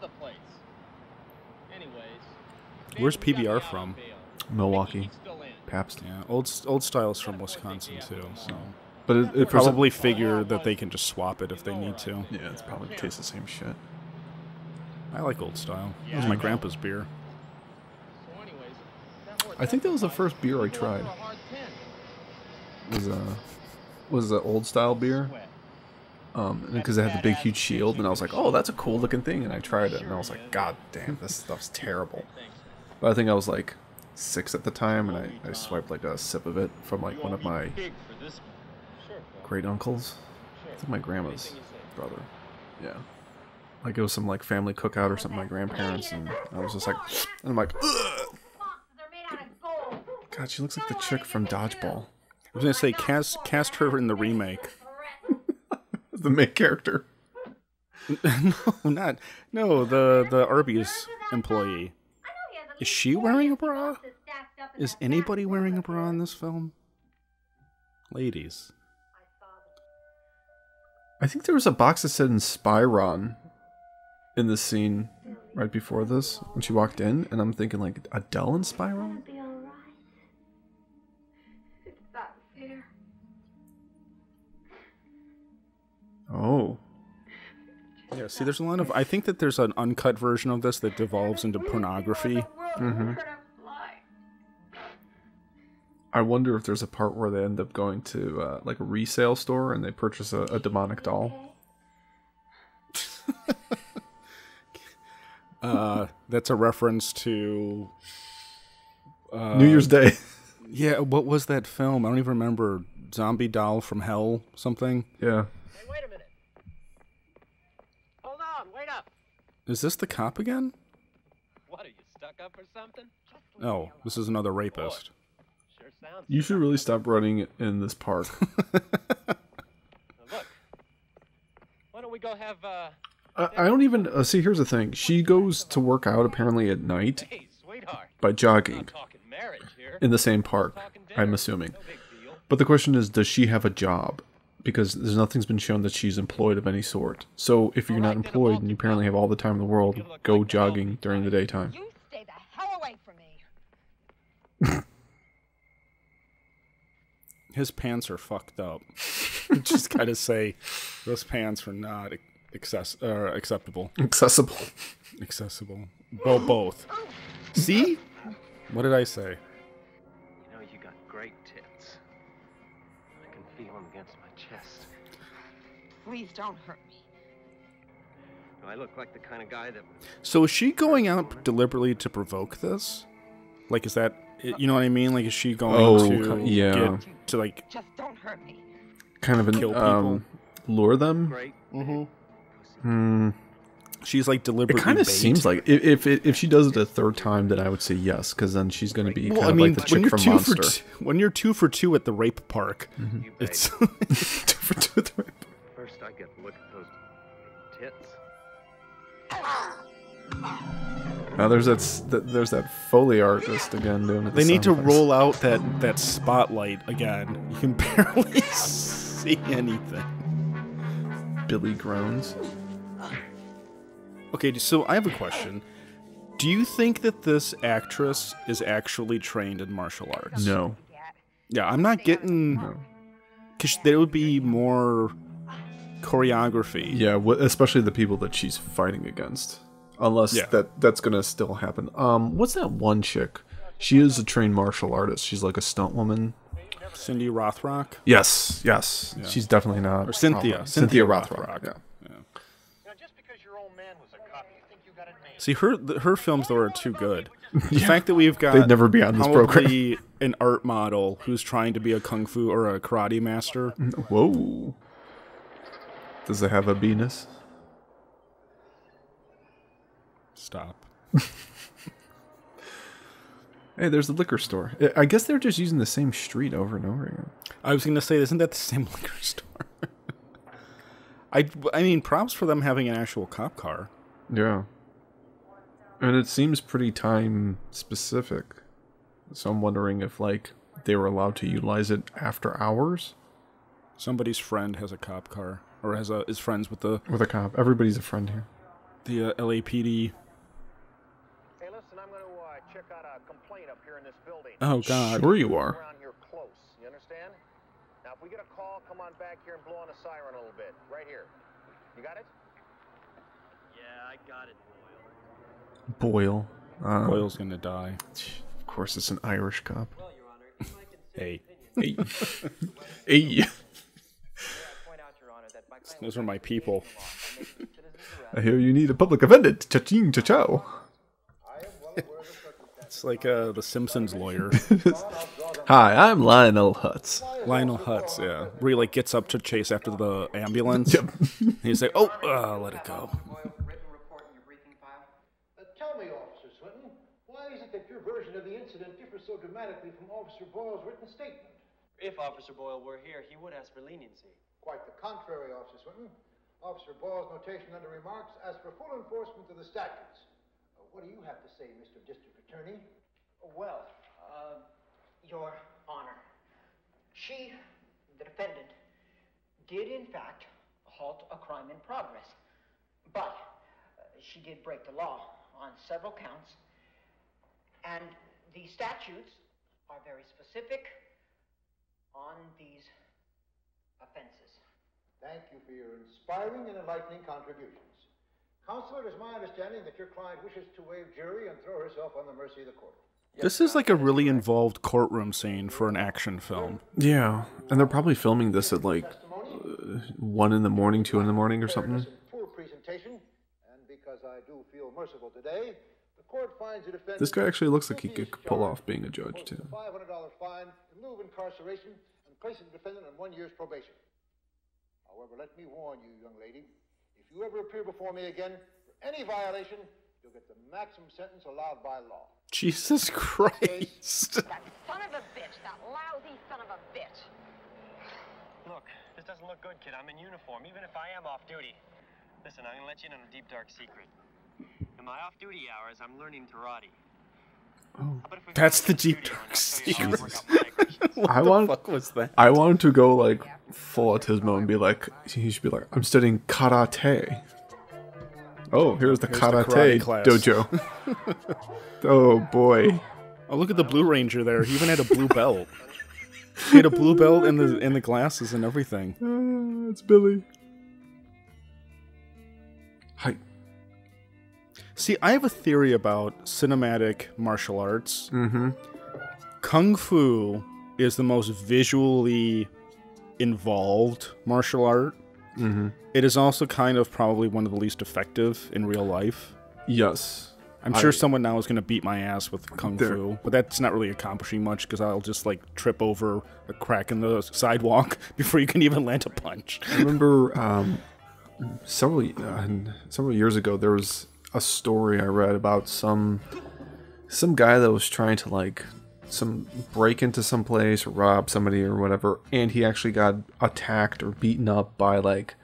S1: Where's PBR from?
S2: Milwaukee. Pabst.
S1: Yeah, old style's from Wisconsin too. So,
S2: but it
S1: probably figure that they can just swap it if they need to.
S2: Yeah, it's probably tastes the same shit.
S1: I like old style. That was my grandpa's beer.
S2: I think that was the first beer I tried. Was a old style beer. Because it had the big huge shield, and I was like, oh, that's a cool looking thing, and I tried it, and I was like, god damn, this stuff's terrible. But I think I was like 6 at the time, and I swiped like a sip of it from like one of my great uncles. I think my grandma's brother. Yeah. Like it was some like family cookout or something, my grandparents, and I was just like, and I'm like, ugh! God, she looks like the chick from Dodgeball.
S1: I was gonna say, cast her in the remake.
S2: The main character.
S1: No, the Arby's employee. Is she wearing a bra? Is anybody wearing a bra in this film? Ladies.
S2: I think there was a box that said Inspiron in the scene right before this when she walked in, and I'm thinking like Adele Inspiron? Oh.
S1: Yeah, see, there's a lot of... I think that there's an uncut version of this that devolves into pornography.
S2: Mm-hmm. I wonder if there's a part where they end up going to, like, a resale store and they purchase a demonic doll.
S1: That's a reference to...
S2: New Year's Day.
S1: Yeah, what was that film? I don't even remember. Zombie Doll from Hell, something?
S2: Yeah.
S10: Wait a minute. Hold on, wait up.
S1: Is this the cop again?
S10: What, are you stuck up or something?
S1: Oh, this is another rapist.
S10: Sure sounds.
S2: You should really stop running in this park.
S10: Look. Why don't we go have,
S2: I don't even... see, here's the thing. She goes to work out apparently at night
S10: hey, sweetheart.
S2: by jogging
S10: Talking marriage here.
S2: in the same park, I'm assuming. But the question is, does she have a job? Because there's nothing's been shown that she's employed of any sort. So if you're not employed and you apparently have all the time in the world, go jogging during the daytime.
S9: You stay the hell away from me.
S1: His pants are fucked up. Just gotta say, those pants are not acceptable.
S2: Accessible.
S1: Accessible. Both. See? What did I say?
S10: You know, you got great tits. I can feel them against my chest.
S11: Please don't hurt me.
S10: I look like the kind of guy that...
S1: So is she going out deliberately to provoke this? Like, is that... You know what I mean? Like, is she going to get to, like...
S11: Just don't hurt me.
S2: Kind of
S1: kill people?
S2: Lure them?
S10: Great.
S1: She's, like, deliberately
S2: It kind of
S1: bait.
S2: seems like... If she does it a third time, then I would say yes, because then she's going to be kind of like the chick from Monster.
S1: When you're 2 for 2 at the rape park, it's...
S2: 2 for 2 at the rape park.
S10: First I get to look at those tits.
S2: Now there's that Foley artist again doing it.
S1: They need to roll out that spotlight again. You can barely see. see anything.
S2: Billy groans.
S1: Okay, so I have a question. Do you think that this actress is actually trained in martial arts?
S2: No.
S1: Yeah, I'm not getting... Because there would be more choreography.
S2: Yeah, especially the people that she's fighting against. Unless that's going to still happen. What's that one chick? She is a trained martial artist. She's like a stunt woman.
S1: Cindy Rothrock?
S2: Yes. Yeah. She's definitely not.
S1: Or Cynthia.
S2: Cynthia Rothrock. Yeah.
S1: See, her films, though, are too good. The fact that we've got
S2: they'd never be on this
S1: probably an art model who's trying to be a kung fu or a karate master.
S2: Whoa. Does it have a penis?
S1: Stop.
S2: Hey, there's a liquor store. I guess they're just using the same street over and over again.
S1: I was going to say, isn't that the same liquor store? I mean, props for them having an actual cop car.
S2: Yeah. And it seems pretty time specific. So I'm wondering if, like, they were allowed to utilize it after hours?
S1: Somebody's friend has a cop car. Or is friends with the...
S2: With a cop. Everybody's a friend here.
S1: The LAPD.
S8: Hey, listen, I'm going to check out a complaint up here in this building.
S1: Oh, God.
S2: Sure you are.
S8: Around here close, you understand? Now, if we get a call, come on back here and blow on a siren a little bit. Right here. You got it?
S10: Yeah, I got it,
S2: Boyle.
S1: Boyle's gonna die.
S2: Of course, it's an Irish cop.
S10: Well, Your Honor,
S1: Hey.
S2: Hey. Hey.
S1: Those are my people.
S2: I hear you need a public defendant. Cha-ching, cha-chow.
S1: It's like the Simpsons lawyer.
S2: Hi, I'm Lionel Hutz.
S1: Lionel Hutz, yeah. Where he like gets up to chase after the ambulance.
S2: Yep.
S1: He's like, let it go.
S13: Tell me, Officer Swinton, why is it that your version of the incident differs so dramatically from Officer Boyle's written statement?
S10: If Officer Boyle were here, he would ask for leniency.
S13: Quite the contrary, Officer Swinton. Officer Boyle's notation under remarks asks for full enforcement of the statutes. What do you have to say, Mr. District Attorney?
S7: Well, Your Honor, she, the defendant, did in fact halt a crime in progress. But she did break the law on several counts, and the statutes are very specific on these offenses.
S13: Thank you for your inspiring and enlightening contributions. Counselor, it is my understanding that your client wishes to waive jury and throw herself on the mercy of the court.
S1: This is like a really involved courtroom scene for an action film.
S2: Yeah, and they're probably filming this at like 1 in the morning, 2 in the morning or something.
S13: Full presentation, and because I do feel merciful today, the court finds the defendant.
S2: This guy actually looks like he could pull off being a judge too.
S13: $500 fine in lieu of incarceration and placing the defendant on 1 year's probation. However, let me warn you, young lady, if you ever appear before me again for any violation, you'll get the maximum sentence allowed by law.
S1: Jesus Christ.
S9: That son of a bitch, that lousy son of a bitch.
S10: Look, this doesn't look good, kid. I'm in uniform, even if I am off duty. Listen, I'm gonna let you in on a deep, dark secret. In my off-duty hours, I'm learning karate.
S2: Oh,
S1: that's the deep, dark secret.
S2: What the
S1: fuck was that?
S2: I want him to go like full autismo and be like, he should be like, I'm studying karate. Oh, here's the karate
S1: class.
S2: dojo. Oh boy.
S1: Oh, look at the Blue Ranger there. He even had a blue belt. He had a blue belt and the glasses and everything.
S2: It's Billy. Hi.
S1: See, I have a theory about cinematic martial arts.
S2: Mm-hmm.
S1: Kung Fu is the most visually involved martial art.
S2: Mm-hmm.
S1: It is also kind of probably one of the least effective in real life.
S2: Yes.
S1: I'm sure someone now is going to beat my ass with Kung Fu, but that's not really accomplishing much because I'll just like trip over a crack in the sidewalk before you can even land a punch.
S2: I remember several years ago there was a story I read about some guy that was trying to like break into some place or rob somebody or whatever, and he actually got attacked or beaten up by like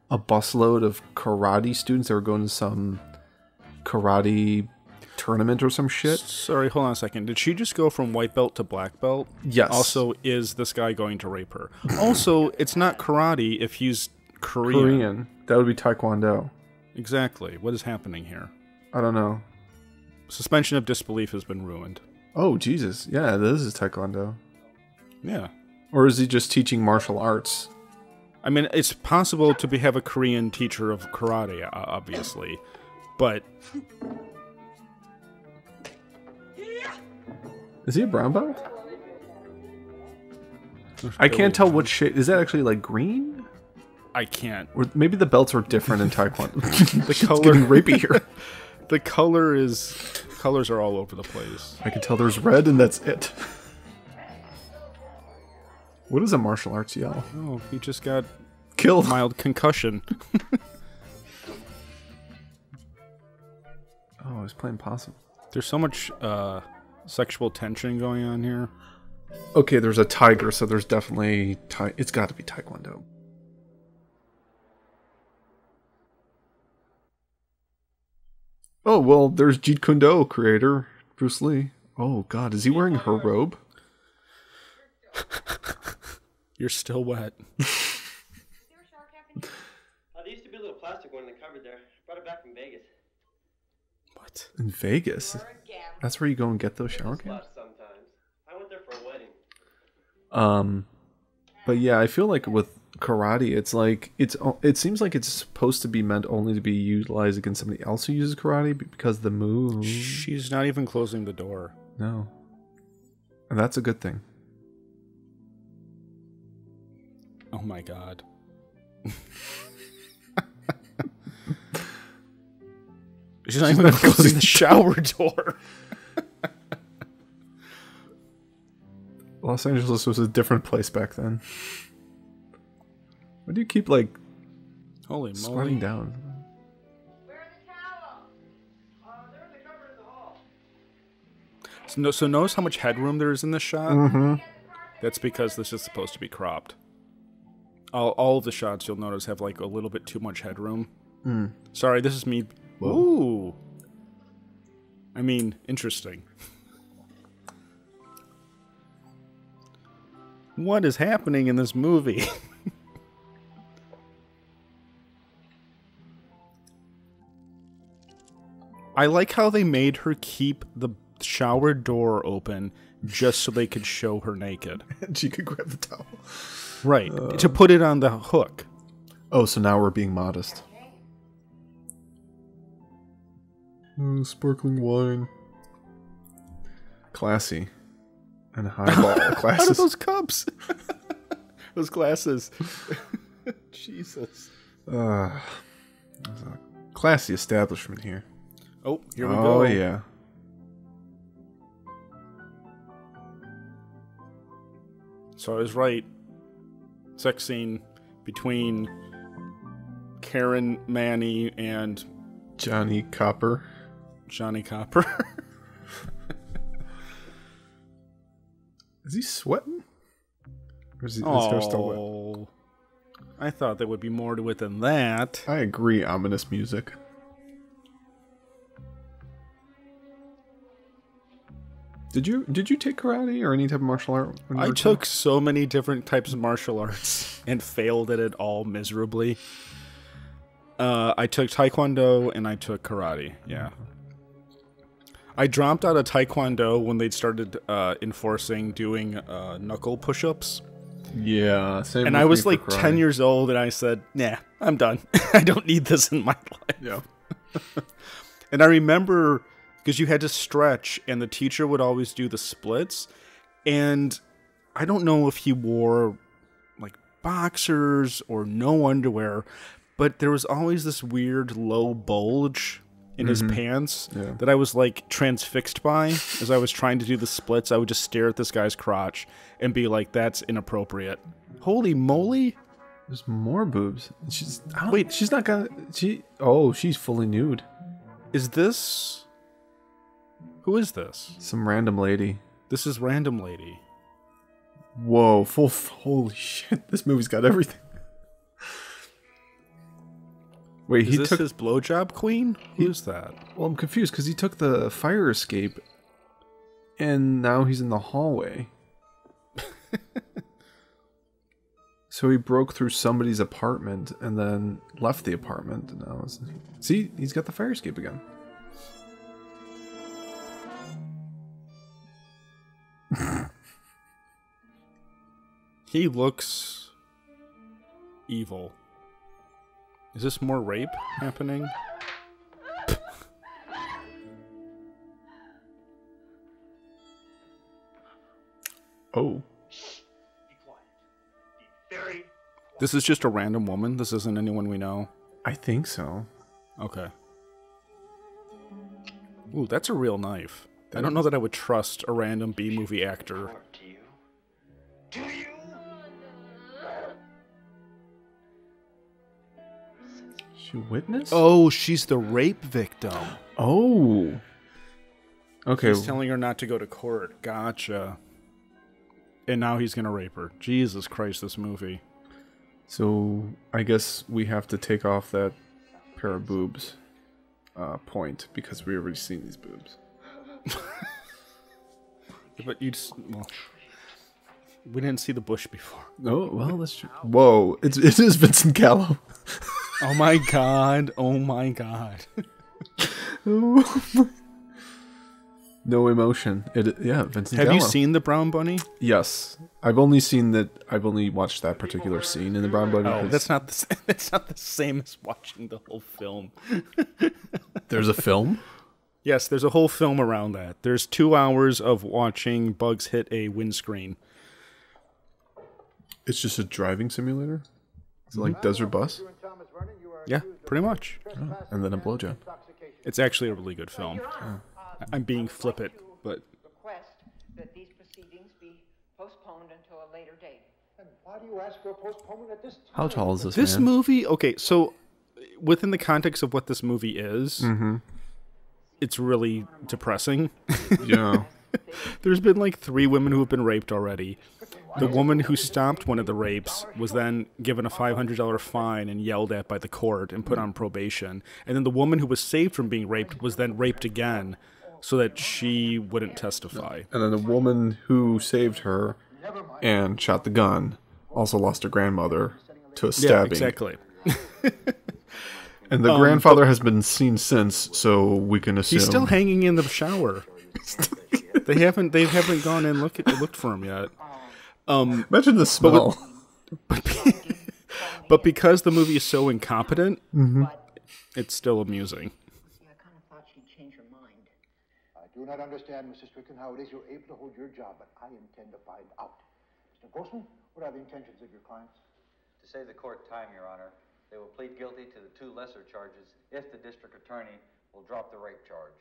S2: a busload of karate students that were going to some karate tournament or some shit.
S1: Sorry, hold on a second. Did she just go from white belt to black belt?
S2: Yes.
S1: Also, is this guy going to rape her? Also, it's not karate if he's Korean.
S2: That would be taekwondo.
S1: Exactly. What is happening here?
S2: I don't know.
S1: Suspension of disbelief has been ruined.
S2: Oh, Jesus. Yeah, this is taekwondo.
S1: Yeah.
S2: Or is he just teaching martial arts?
S1: I mean, it's possible to have a Korean teacher of karate, obviously, but...
S2: Is he a brown belt? I can't tell what shade. Is that actually like green?
S1: I can't.
S2: Or maybe the belts are different in taekwondo.
S1: The color,
S2: getting rapey here.
S1: The colors are all over the place.
S2: I can tell there's red and that's it. What is a martial arts yell?
S1: Oh, he just got
S2: killed.
S1: Mild concussion.
S2: Oh, he's playing possum.
S1: There's so much sexual tension going on here.
S2: Okay, there's a tiger, so there's definitely it's got to be taekwondo. Oh, well, there's Jeet Kune Do creator Bruce Lee. Oh God, is he wearing her robe?
S1: You're still wet.
S6: There used to be a little plastic one in the cupboard there. I brought it back from Vegas.
S1: What?
S2: In Vegas? That's where you go and get those shower cams?
S6: Sometimes. I went there for a wedding.
S2: But yeah, I feel like with karate, it's like it seems like it's supposed to be meant only to be utilized against somebody else who uses karate because the move.
S1: She's not even closing the door.
S2: No, and that's a good thing.
S1: Oh my God. She's not even closing the shower door.
S2: Los Angeles was a different place back then. Why do you keep like
S1: holy
S2: squatting down?
S9: Where are the towels?
S6: They're in the cupboard in the hall.
S1: So notice how much headroom there is in this shot?
S2: Mm-hmm.
S1: That's because this is supposed to be cropped. All of the shots you'll notice have like a little bit too much headroom.
S2: Mm.
S1: Sorry, this is me.
S2: Whoa.
S1: Ooh. I mean, interesting. What is happening in this movie? I like how they made her keep the shower door open just so they could show her naked.
S2: And she could grab the towel.
S1: Right. To put it on the hook.
S2: Oh, so now we're being modest. Sparkling wine. Classy. And highball glasses.
S1: Out of those cups. Those glasses. Jesus.
S2: Classy establishment here.
S1: Oh, here we go.
S2: Oh, yeah.
S1: So I was right. Sex scene between Karen Manny and
S2: Johnny Copper.
S1: Johnny Copper.
S2: Is he sweating? Or is his hair still wet?
S1: I thought there would be more to it than that.
S2: I agree, ominous music. Did you take karate or any type of martial art?
S1: I took so many different types of martial arts and failed at it all miserably. I took taekwondo and I took karate. Yeah. I dropped out of taekwondo when they started enforcing doing knuckle push-ups.
S2: Yeah, same.
S1: And I was like 10 years old, and I said, "Nah, I'm done. I don't need this in my life."
S2: Yeah.
S1: And I remember because you had to stretch, and the teacher would always do the splits, and I don't know if he wore like boxers or no underwear, but there was always this weird low bulge in his pants that I was like transfixed by. As I was trying to do the splits, I would just stare at this guy's crotch and be like, "That's inappropriate." Holy moly!
S2: There's more boobs. She's
S1: wait.
S2: She's not gonna. She's fully nude.
S1: Is this? Who is this?
S2: Some random lady.
S1: This is random lady.
S2: Whoa! Holy shit! This movie's got everything. Wait,
S1: is this his blowjob queen? Who's that?
S2: Well, I'm confused because he took the fire escape, and now he's in the hallway. So he broke through somebody's apartment and then left the apartment. And now see, he's got the fire escape again.
S1: He looks evil. Is this more rape happening?
S2: Oh.
S1: This is just a random woman? This isn't anyone we know?
S2: I think so.
S1: Okay. Ooh, that's a real knife. I don't know that I would trust a random B-movie actor.
S5: Do you?
S2: She witnessed?
S1: Oh, she's the rape victim.
S2: Oh. Okay.
S1: He's telling her not to go to court. Gotcha. And now he's gonna rape her. Jesus Christ, this movie.
S2: So, I guess we have to take off that pair of boobs point, because we already seen these boobs.
S1: But you just... Well, we didn't see the bush before.
S2: Oh, well, that's true. Whoa, it is Vincent Gallo.
S1: Oh my god. Oh my god.
S2: No emotion. Yeah, Vincent
S1: Have
S2: Gallo.
S1: you seen The Brown Bunny?
S2: Yes. I've only watched that particular scene in The Brown Bunny.
S1: Oh, that's not the same as watching the whole film.
S2: There's a film?
S1: Yes, there's a whole film around that. There's 2 hours of watching bugs hit a windscreen.
S2: It's just a driving simulator? Is it like Desert Bus?
S1: Yeah, pretty much.
S2: Oh, and then a blowjob.
S1: It's actually a really good film.
S2: Oh.
S1: I'm being flippant, but...
S14: Request that these proceedings be postponed until a later date.
S13: And why do you ask for a postponement at this time?
S2: How tall is this
S1: This
S2: man?
S1: movie... Okay, so within the context of what this movie is, it's really depressing.
S2: Yeah.
S1: There's been like 3 women who have been raped already. The woman who stopped one of the rapes was then given a $500 fine and yelled at by the court and put on probation. And then the woman who was saved from being raped was then raped again so that she wouldn't testify.
S2: And then the woman who saved her and shot the gun also lost her grandmother to a stabbing.
S1: Yeah, exactly.
S2: And the grandfather has been seen since, so we can assume...
S1: He's still hanging in the shower. They haven't gone and looked for him yet.
S2: Imagine the smell.
S1: But because the movie is so incompetent, it's still amusing.
S14: I kind of thought she'd change her mind.
S13: I do not understand, Mr. Strickland, how it is you're able to hold your job, but I intend to find out. Mr. Grossman, what are the intentions of your clients?
S6: To save the court time, Your Honor, they will plead guilty to the 2 lesser charges if the district attorney will drop the rape charge.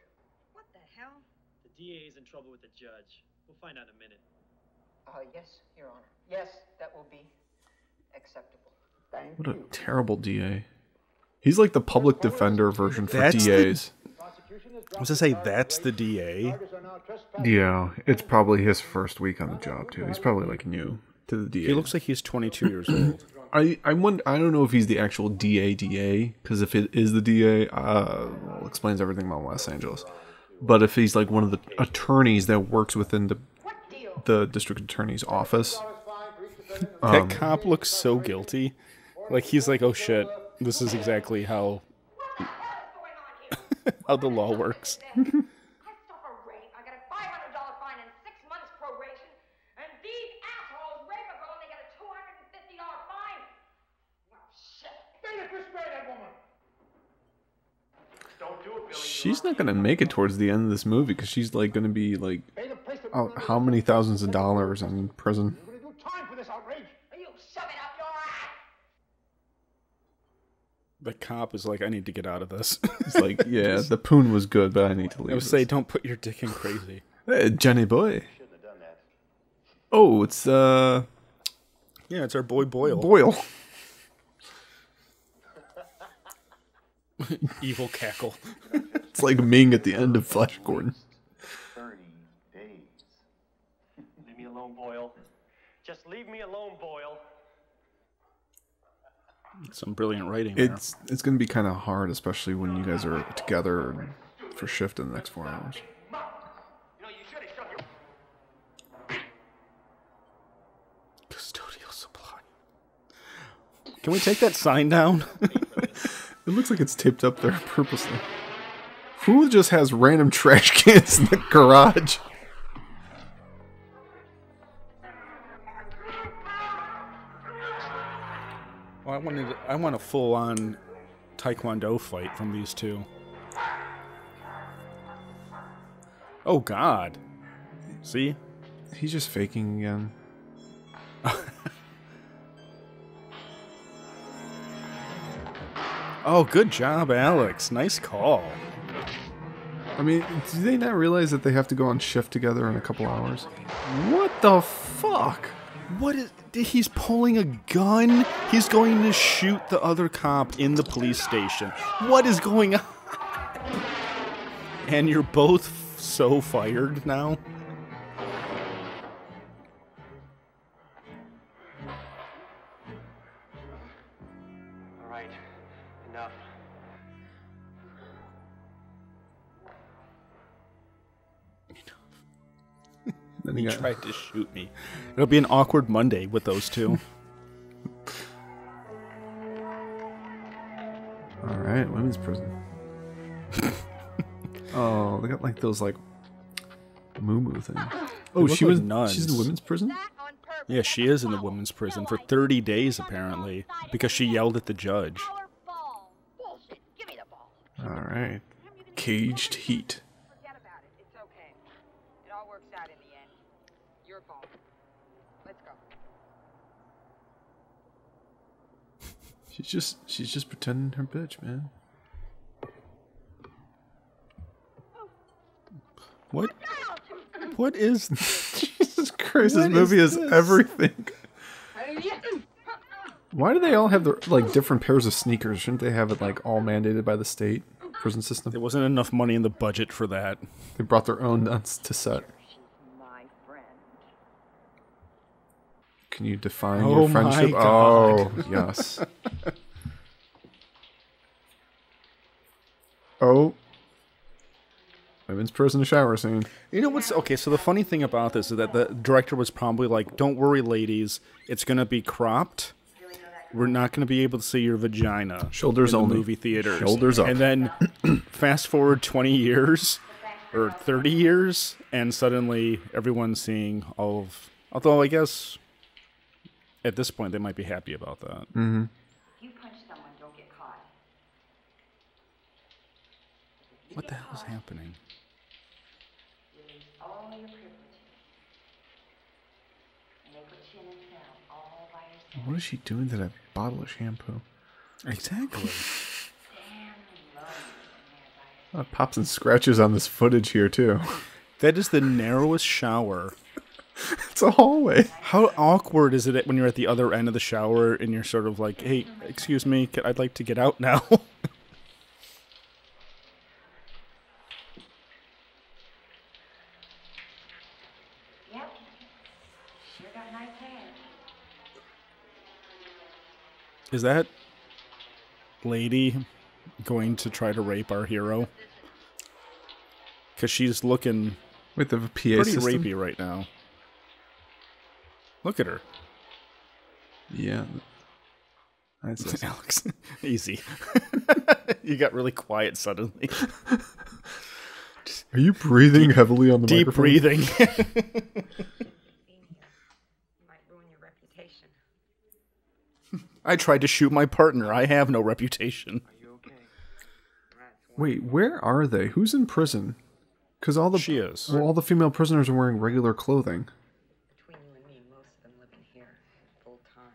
S9: What the hell?
S10: The DA is in trouble with the judge. We'll find out in a minute.
S14: Yes, Your Honor. Yes, that will be acceptable.
S2: What a terrible DA. He's like the public defender version for
S1: That's
S2: DAs.
S1: I was to say, that's the DA.
S2: Yeah, it's probably his first week on the job, too. He's probably like new to the DA.
S1: He looks like he's 22 years old.
S2: I don't know if he's the actual DA, because if it is the DA, well, it explains everything about Los Angeles. But if he's like one of the attorneys that works within the district attorney's office.
S1: That cop looks so guilty. Like, he's like, oh shit, this is exactly how how the law works.
S9: I stop a rape, I get a $500 fine and 6 months probation, and these assholes rape a girl and they get a $250 fine. Well, shit.
S13: Then you spare that woman.
S5: Don't do it, Billy.
S2: She's not gonna make it towards the end of this movie because she's like gonna be like, how many thousands of dollars in prison?
S13: We're going to do time for this outrage.
S9: You shove it up your ass.
S1: The cop is like, I need to get out of this.
S2: It's like, yeah, the poon was good, but I need to leave.
S1: I would say, don't put your dick in crazy.
S2: Hey, Johnny boy. Oh, it's
S1: yeah, it's our boy Boyle.
S2: Boyle.
S1: Evil cackle.
S2: It's like Ming at the end of Flash Gordon.
S4: 30 days.
S10: Leave me alone, Boyle. Just leave me alone, Boyle.
S1: Some brilliant writing there.
S2: It's going to be kind of hard, especially when you guys are together for shift in the next 4 hours.
S1: Custodial supply. Can we take that sign down?
S2: It looks like it's taped up there purposely. Who just has random trash cans in the garage?
S1: Well, I want a full-on Taekwondo fight from these two. Oh God! See?
S2: He's just faking again.
S1: Oh, good job, Alex. Nice call.
S2: I mean, do they not realize that they have to go on shift together in a couple hours? What the fuck?
S1: What is... He's pulling a gun? He's going to shoot the other cop in the police station. What is going on? And you're both so fired now?
S10: All right, enough.
S1: He tried to shoot me. It'll be an awkward Monday with those two.
S2: Alright, women's prison. Oh, they got like those like moo things. Oh, she's in the women's prison?
S1: Yeah, she is in the women's prison for 30 days apparently because she yelled at the judge.
S2: Alright. Caged heat. She's just pretending her bitch, man.
S1: What is
S2: Jesus Christ, this movie is everything. Why do they all have their like different pairs of sneakers? Shouldn't they have it like all mandated by the state prison system?
S1: There wasn't enough money in the budget for that.
S2: They brought their own to set. Can you define your friendship? Oh, yes. Oh. Women's prison shower scene.
S1: You know what's... Okay, so the funny thing about this is that the director was probably like, don't worry, ladies. It's going to be cropped. We're not going to be able to see your vagina.
S2: Shoulders
S1: in the
S2: only.
S1: Movie theaters.
S2: Shoulders up.
S1: And then fast forward 20 years or 30 years, and suddenly everyone's seeing all of... Although I guess... At this point, they might be happy about that.
S2: Mm-hmm.
S11: If you punch someone, don't get caught.
S1: What the hell is happening?
S11: You lose all your privileges. And they put you in a cell all by yourself.
S2: What is she doing to that bottle of shampoo?
S1: Exactly.
S2: Pops and scratches on this footage here, too.
S1: That is the narrowest shower.
S2: It's a hallway.
S1: How awkward is it when you're at the other end of the shower and you're sort of like, hey, excuse me, I'd like to get out now.
S11: Yep. Sure got nice hair.
S1: Is that lady going to try to rape our hero? Because she's looking
S2: with the PA
S1: pretty
S2: system?
S1: rapey right now. Look at her.
S2: Yeah. That's
S1: Alex. Easy. You got really quiet suddenly.
S2: Are you breathing heavily on the
S1: deep
S2: microphone?
S1: Breathing.
S3: You might ruin your reputation.
S1: I tried to shoot my partner. I have no reputation.
S10: Are you okay?
S2: Wait, where are they? Who's in prison? Because all the
S1: she is.
S2: Well, all the female prisoners are wearing regular clothing.
S3: Between you and me, most of them live in here full time.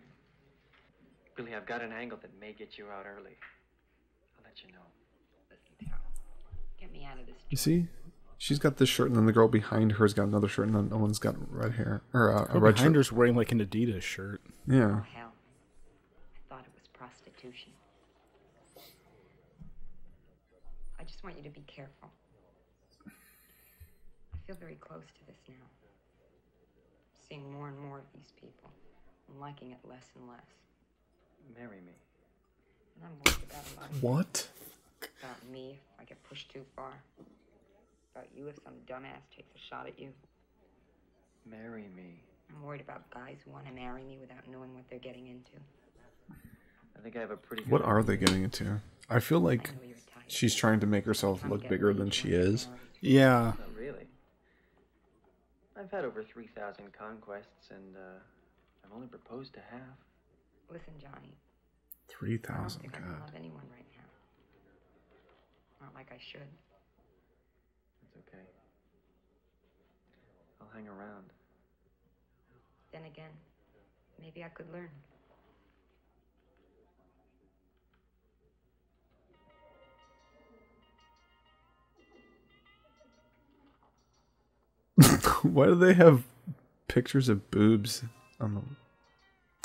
S10: Billy, I've got an angle that may get you out early. I'll let you know.
S3: Listen, Tal, get me out of this.
S2: You see? She's got this shirt, and then the girl behind her's got another shirt, and then no one's got red hair. Or a red shirt.
S1: Behind her's wearing like an Adidas shirt.
S2: Yeah.
S3: Oh, hell. I thought it was prostitution. I just want you to be careful. I feel very close to this now. Seeing more and more of these people and liking it less and less.
S10: Marry me.
S3: And I'm worried about a lot of
S2: What?
S3: things. About me if I get pushed too far. About you if some dumbass takes a shot at you.
S10: Marry me.
S3: I'm worried about guys who want to marry me without knowing what they're getting into.
S10: I think I have a pretty good
S2: What are they
S10: idea.
S2: getting into? I feel like she's trying to make herself look bigger than she is.
S1: Yeah.
S10: Not really. I've had over 3,000 conquests, and I've only proposed to half.
S3: Listen, Johnny.
S2: 3,000,
S3: I don't think I can
S2: God.
S3: love anyone right now. Not like I should.
S10: It's okay. I'll hang around.
S3: Then again, maybe I could learn.
S2: Why do they have pictures of boobs on the...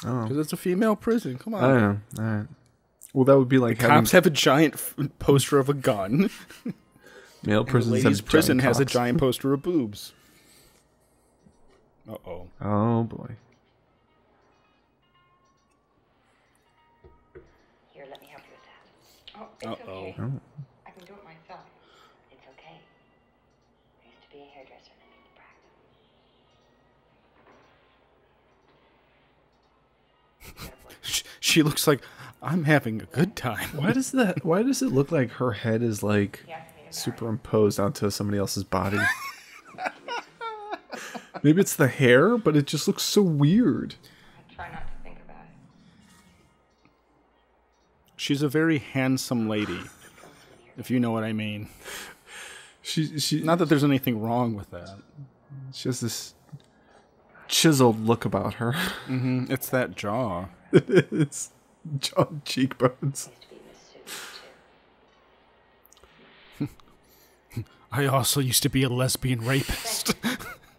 S2: Oh.
S1: Because it's a female prison. Come on.
S2: I know. All right. Well, that would be like
S1: the cops have a giant poster of a gun.
S2: Male prisons
S1: and the ladies'
S2: have
S1: prison
S2: giant
S1: has a
S2: cocks.
S1: giant poster of boobs. Uh-oh.
S2: Oh, boy.
S11: Here, let me help you with that.
S3: Oh, it's okay.
S2: Oh.
S3: I can do it myself.
S11: It's okay. I used to be a hairdresser and I need to practice.
S1: She looks like I'm having a good time.
S2: Why does it look like her head is like superimposed onto somebody else's body? Maybe it's the hair, but it just looks so weird.
S3: I try not to think about it.
S1: She's a very handsome lady, if you know what I mean.
S2: She
S1: not that there's anything wrong with that.
S2: She has this chiseled look about her.
S1: Mm-hmm. It's that jaw.
S2: It's jaw and cheekbones.
S1: I also used to be a lesbian rapist.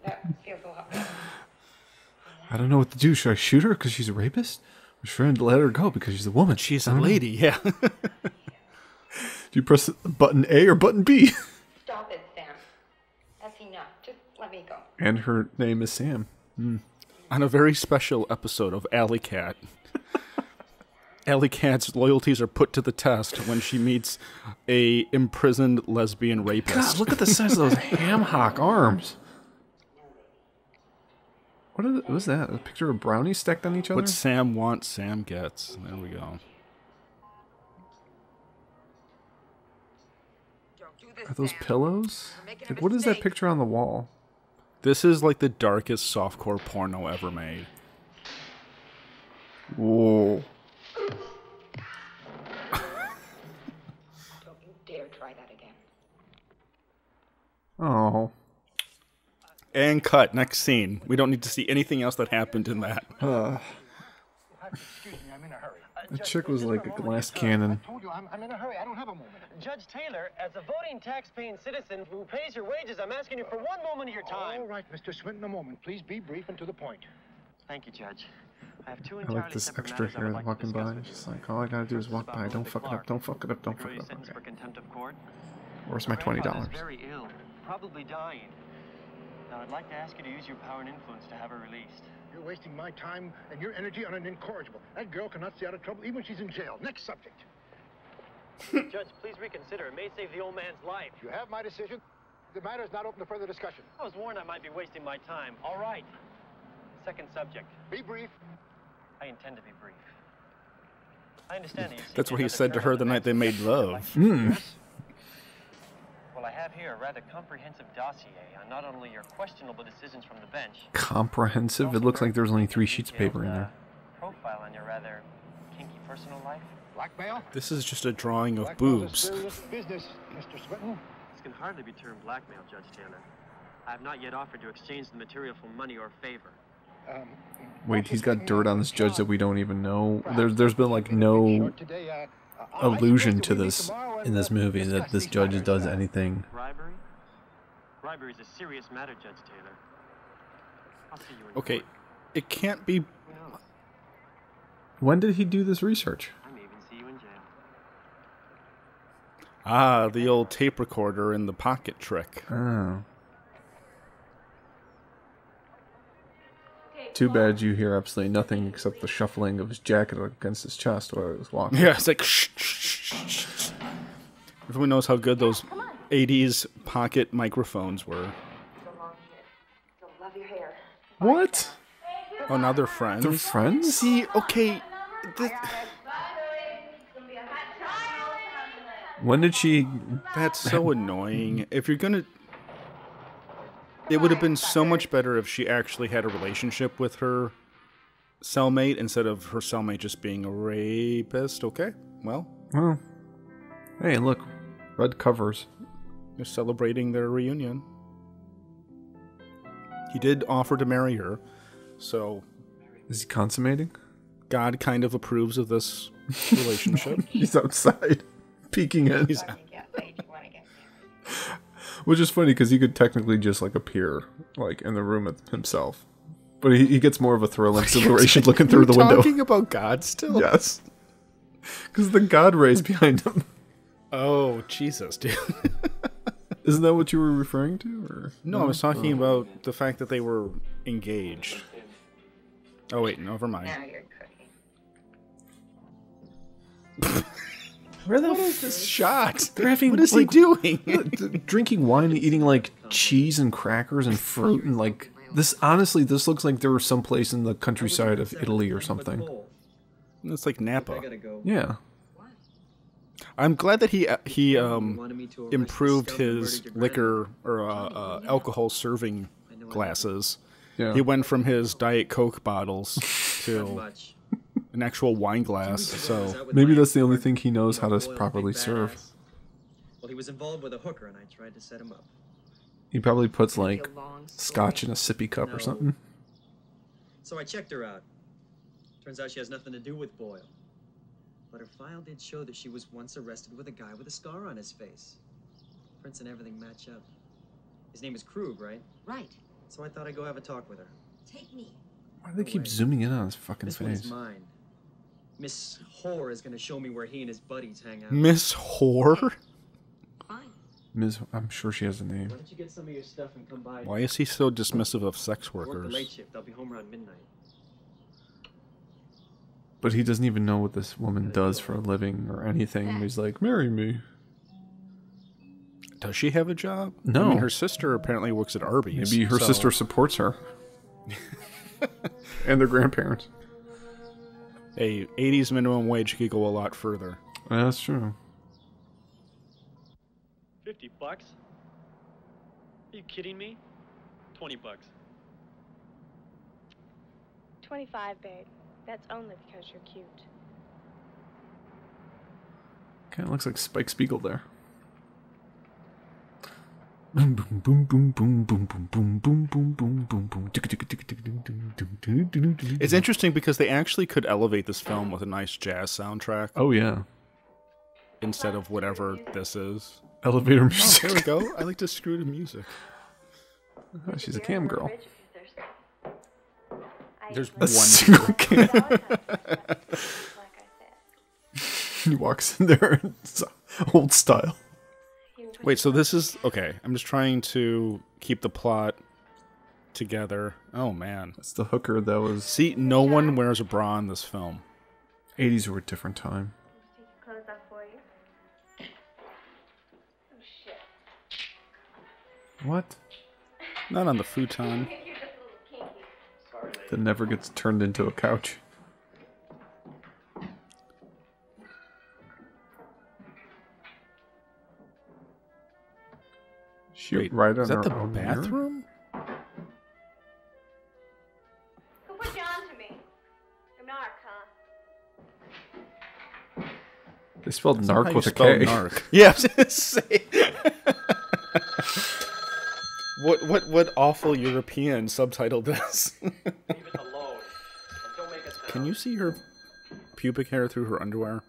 S3: That feels a lot better.
S2: I don't know what to do. Should I shoot her because she's a rapist? Or should I let her go because she's a woman?
S1: She's a lady, yeah.
S2: Do you press button A or button B?
S3: Stop it, Sam. That's enough. Just let me go.
S2: And her name is Sam.
S1: On a very special episode of Alley Cat, Alley Cat's loyalties are put to the test when she meets a imprisoned lesbian rapist.
S2: God, look at the size of those ham hock arms. What was that? A picture of brownies stacked on each other?
S1: What Sam wants, Sam gets. There we go.
S2: Are those pillows? Like, what is that picture on the wall?
S1: This is like the darkest softcore porno ever made.
S2: Whoa.
S3: Don't you dare try that again.
S2: Oh.
S1: And cut. Next scene. We don't need to see anything else that happened in that.
S13: Excuse me, I'm in a hurry.
S2: That chick was like a glass cannon.
S13: I told you, I'm in a hurry. I don't have a moment.
S5: Judge Taylor, as a voting, tax-paying citizen who pays your wages, I'm asking you for one moment of your time.
S13: All right, Mr. Swinton, a moment. Please be brief and to the point.
S5: Thank you, Judge. I have two
S2: I
S5: entirely
S2: like this
S5: separate
S2: extra
S5: matters I
S2: here
S5: would like to
S2: walking
S5: discuss
S2: by.
S5: with you.
S2: Just like, all I gotta do is walk by. Don't fuck it up, don't fuck it up, don't fuck it up.
S5: Sentence
S2: Okay.
S5: for contempt of court.
S2: Where's my
S5: Your grandfather's
S2: $20?
S5: very ill, probably dying. Now, I'd like to ask you to use your power and influence to have her released.
S13: You're wasting my time and your energy on an incorrigible. That girl cannot stay out of trouble even when she's in jail. Next subject.
S5: Judge, please reconsider. It may save the old man's life.
S13: You have my decision. The matter is not open to further discussion.
S5: I was warned I might be wasting my time. All right. Second subject.
S13: Be brief.
S5: I intend to be brief. I understand that you
S1: That's what he said to her the night they made love.
S5: Well, I have here a rather comprehensive dossier on not only your questionable decisions from the bench,
S2: Comprehensive? It looks like there's only 3 sheets of paper in there.
S5: profile on your rather kinky personal life.
S13: Blackmail?
S1: This is just a drawing of
S13: Blackmail's
S1: boobs.
S13: a serious business, Mr. Swinton.
S5: This can hardly be termed blackmail, Judge Taylor. I have not yet offered to exchange the material for money or favor.
S2: Wait, he's got dirt on this judge that we don't even know. There's been like no allusion to this in this movie that this judge does anything.
S5: Bribery? Bribery is a serious matter, Judge Taylor. I'll see you in
S1: Okay,
S5: court.
S1: it can't be...
S5: Who knows?
S2: When did he do this research?
S5: I may even see you in jail.
S1: Ah, the old tape recorder and the pocket trick.
S2: Oh.
S9: Okay,
S2: Too bad you hear absolutely nothing except the shuffling of his jacket against his chest while I was walking.
S1: Yeah, it's like shh, shh, shh, shh. Everyone knows how good those 80s pocket microphones were.
S3: Love your hair.
S2: What?
S1: Oh, now they're friends?
S2: They're friends?
S1: See, okay.
S2: When did she...
S1: That's so annoying. If you're gonna... It would have been so much better if she actually had a relationship with her cellmate instead of her cellmate just being a rapist. Okay, well.
S2: Hey, look. Red covers.
S1: They're celebrating their reunion. He did offer to marry her, so...
S2: Is he consummating?
S1: God kind of approves of this relationship.
S2: He's outside, peeking in. Which is funny, because he could technically just, like, appear, like, in the room himself. But he gets more of a thrill inspiration looking through the window.
S1: Talking about God still?
S2: Yes. Because the God rays behind him.
S1: Oh, Jesus, dude.
S2: Isn't that what you were referring to? Or?
S1: No, I was talking about the fact that they were engaged. Oh, wait, never mind.
S11: Now you're cooking.
S2: Where the
S1: What is this shot?
S2: They're having,
S1: what is he doing?
S2: Drinking wine and eating, like, cheese and crackers and fruit and, like... This, honestly, this looks like they were someplace in the countryside of Italy or something.
S1: It's like Napa.
S2: Yeah.
S1: I'm glad that he improved his liquor or alcohol serving glasses.
S2: Yeah.
S1: He went from his Diet Coke bottles to an actual wine glass. So
S2: maybe that's the only thing he knows how to properly serve.
S10: Well, he was involved with a hooker, and I tried to set him up.
S2: He probably puts, like, scotch in a sippy cup or something.
S10: So I checked her out. Turns out she has nothing to do with Boyle. But her file did show that she was once arrested with a guy with a scar on his face. Prints and everything match up. His name is Krug, right?
S11: Right.
S10: So I thought I'd go have a talk with her.
S11: Take me.
S2: Why do they keep zooming in on his fucking
S10: This one
S2: face?
S10: is mine. Miss Whore is going to show me where he and his buddies hang out.
S1: Miss Whore?
S2: Ms. I'm sure she has a name.
S10: Why don't you get some of your stuff and come by?
S1: Why is he so dismissive of sex
S10: Work the
S1: workers?
S10: late shift. I'll be home around midnight.
S2: But he doesn't even know what this woman does for a living or anything. He's like, marry me.
S1: Does she have a job?
S2: No.
S1: I mean, her sister apparently works at Arby's.
S2: Maybe her sister supports her. And their grandparents.
S1: A 80s minimum wage could go a lot further.
S2: Yeah, that's true.
S15: $50? Are you kidding me? $20.
S16: 25, babe. That's only because you're cute.
S2: Kind of looks like Spike Spiegel there. Boom boom boom boom boom boom boom boom boom boom boom boom.
S1: It's interesting because they actually could elevate this film with a nice jazz soundtrack.
S2: Oh yeah.
S1: Instead of whatever this is.
S2: Elevator music.
S1: Oh, here we go. I like to screw to music.
S2: Oh, she's a cam girl.
S1: There's
S2: A
S1: one
S2: single cam. He walks in there. It's old style.
S1: Wait, so this is... Okay, I'm just trying to keep the plot together. Oh, man.
S2: That's the hooker that was...
S1: See, no one wears a bra in this film.
S2: 80s were a different time.
S16: Close up for you. Oh, shit.
S2: What?
S1: Not on the futon.
S2: That never gets turned into a couch. Shoot,
S1: Wait,
S2: right on
S1: is that
S2: her
S1: the
S2: own mirror?
S1: bathroom?
S16: Who put you on to me? You're narc, huh?
S2: They spelled
S1: That's not how
S2: narc
S1: you
S2: with a
S1: spell
S2: K.
S1: narc. Yeah, I was gonna say. What awful European subtitled this? Can you see her pubic hair through her underwear?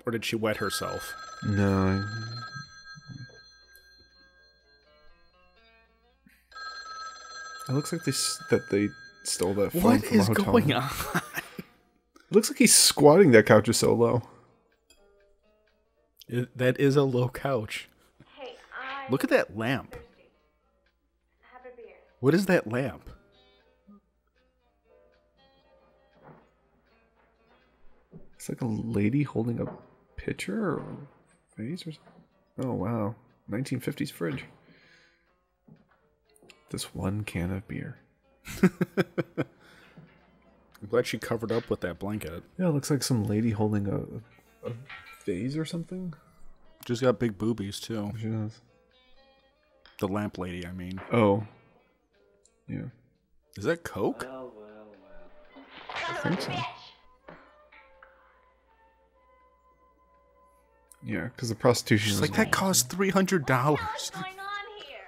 S1: Or did she wet herself?
S2: No. It looks like they stole that phone
S1: What
S2: from a
S1: is
S2: hotel
S1: going
S2: room.
S1: on?
S2: It looks like he's squatting. That couch is so low.
S1: That is a low couch.
S16: Hey,
S1: Look at that lamp.
S16: Have a beer.
S1: What is that lamp?
S2: It's like a lady holding a pitcher or vase or something. Oh wow, 1950s fridge. This one can of beer.
S1: I'm glad she covered up with that blanket.
S2: Yeah, it looks like some lady holding a vase or something.
S1: She's got big boobies too.
S2: She does.
S1: The lamp lady, I mean.
S2: Oh. Yeah.
S1: Is that Coke?
S5: Well.
S2: I think so. Yeah, because the prostitution
S1: She's
S2: is
S1: like, that cost $300.
S9: What's going on here?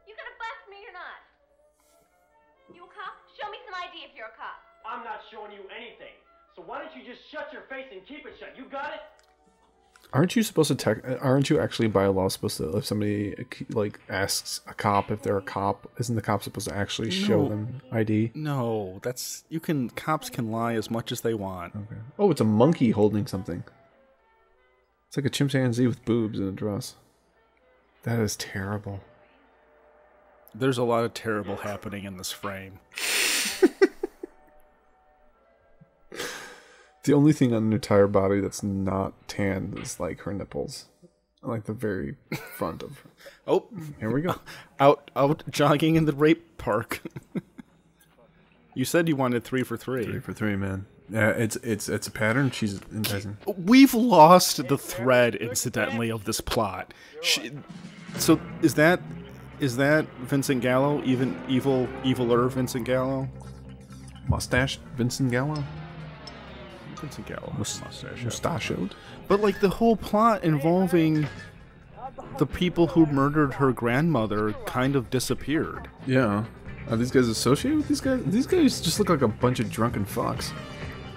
S9: You gonna bust me or not? You a cop? Show me some ID if you're a cop.
S15: I'm not showing you anything. So why don't you just shut your face and keep it shut? You got it?
S2: Aren't you supposed to aren't you actually by law supposed to, if somebody like asks a cop if they're a cop, isn't the cop supposed to actually show them ID?
S1: No, cops can lie as much as they want.
S2: Okay. Oh, it's a monkey holding something. It's like a chimpanzee with boobs in a dress. That is terrible.
S1: There's a lot of terrible happening in this frame.
S2: The only thing on her entire body that's not tanned is like her nipples. Like the very front of her.
S1: Oh,
S2: here we go.
S1: Out jogging in the rape park. You said you wanted 3 for 3.
S2: 3 for 3, man. Yeah, it's a pattern. She's enticing.
S1: We've lost the thread, incidentally, of this plot. So is that Vincent Gallo? Even eviler Vincent Gallo?
S2: Mustache Vincent Gallo?
S1: Vincent Gallo.
S2: Mustachioed.
S1: But like the whole plot involving the people who murdered her grandmother kind of disappeared.
S2: Yeah. Are these guys associated with these guys? These guys just look like a bunch of drunken fucks.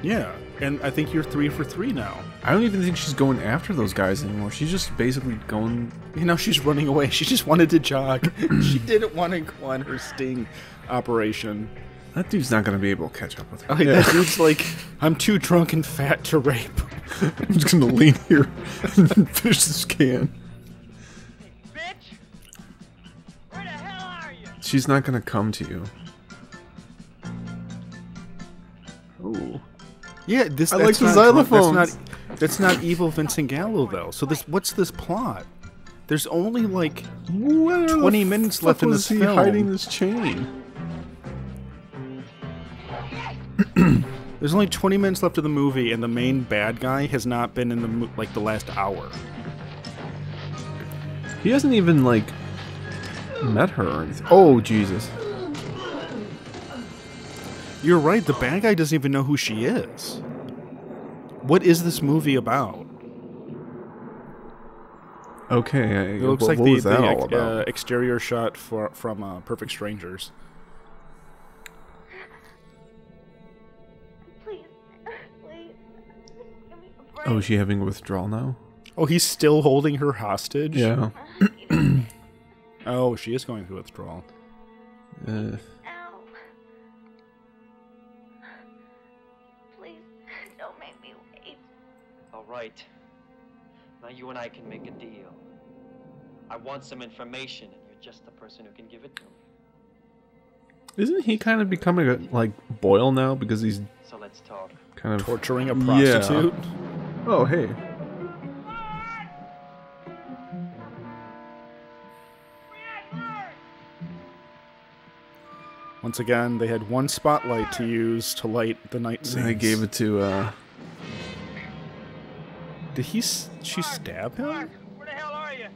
S1: Yeah, and I think you're 3 for 3 now.
S2: I don't even think she's going after those guys anymore. She's just basically going...
S1: You know, she's running away. She just wanted to jog. She didn't want to go on her sting operation.
S2: That dude's not going to be able to catch up with her.
S1: Like, that dude's like, I'm too drunk and fat to rape.
S2: I'm just going to lean here and fish this can.
S15: Bitch! Where the hell are you?
S2: She's not going to come to you. Oh.
S1: Yeah,
S2: I like the xylophones.
S1: That's not evil Vincent Gallo though. So what's this plot? There's only like 20 minutes left in this film.
S2: He hiding this chain?
S1: There's only 20 minutes left of the movie, and the main bad guy has not been in the last hour.
S2: He hasn't even like met her or anything. Oh Jesus.
S1: You're right, the bad guy doesn't even know who she is. What is this movie about?
S2: Okay,
S1: it looks like
S2: what
S1: the exterior shot from Perfect Strangers.
S9: Please, please, give me a break.
S2: Oh, is she having a withdrawal now?
S1: Oh, he's still holding her hostage?
S2: Yeah.
S1: Oh, she is going through withdrawal.
S10: Right. Now you and I can make a deal. I want some information, and you're just the person who can give it to me.
S2: Isn't he kind of becoming a Boyle now because he's
S10: so let's talk.
S2: Kind of
S1: torturing a prostitute?
S2: Yeah. Oh, hey.
S1: Once again, they had one spotlight to use to light the night scenes.
S2: I gave it to
S1: Did she stab him?
S15: Where the hell are you?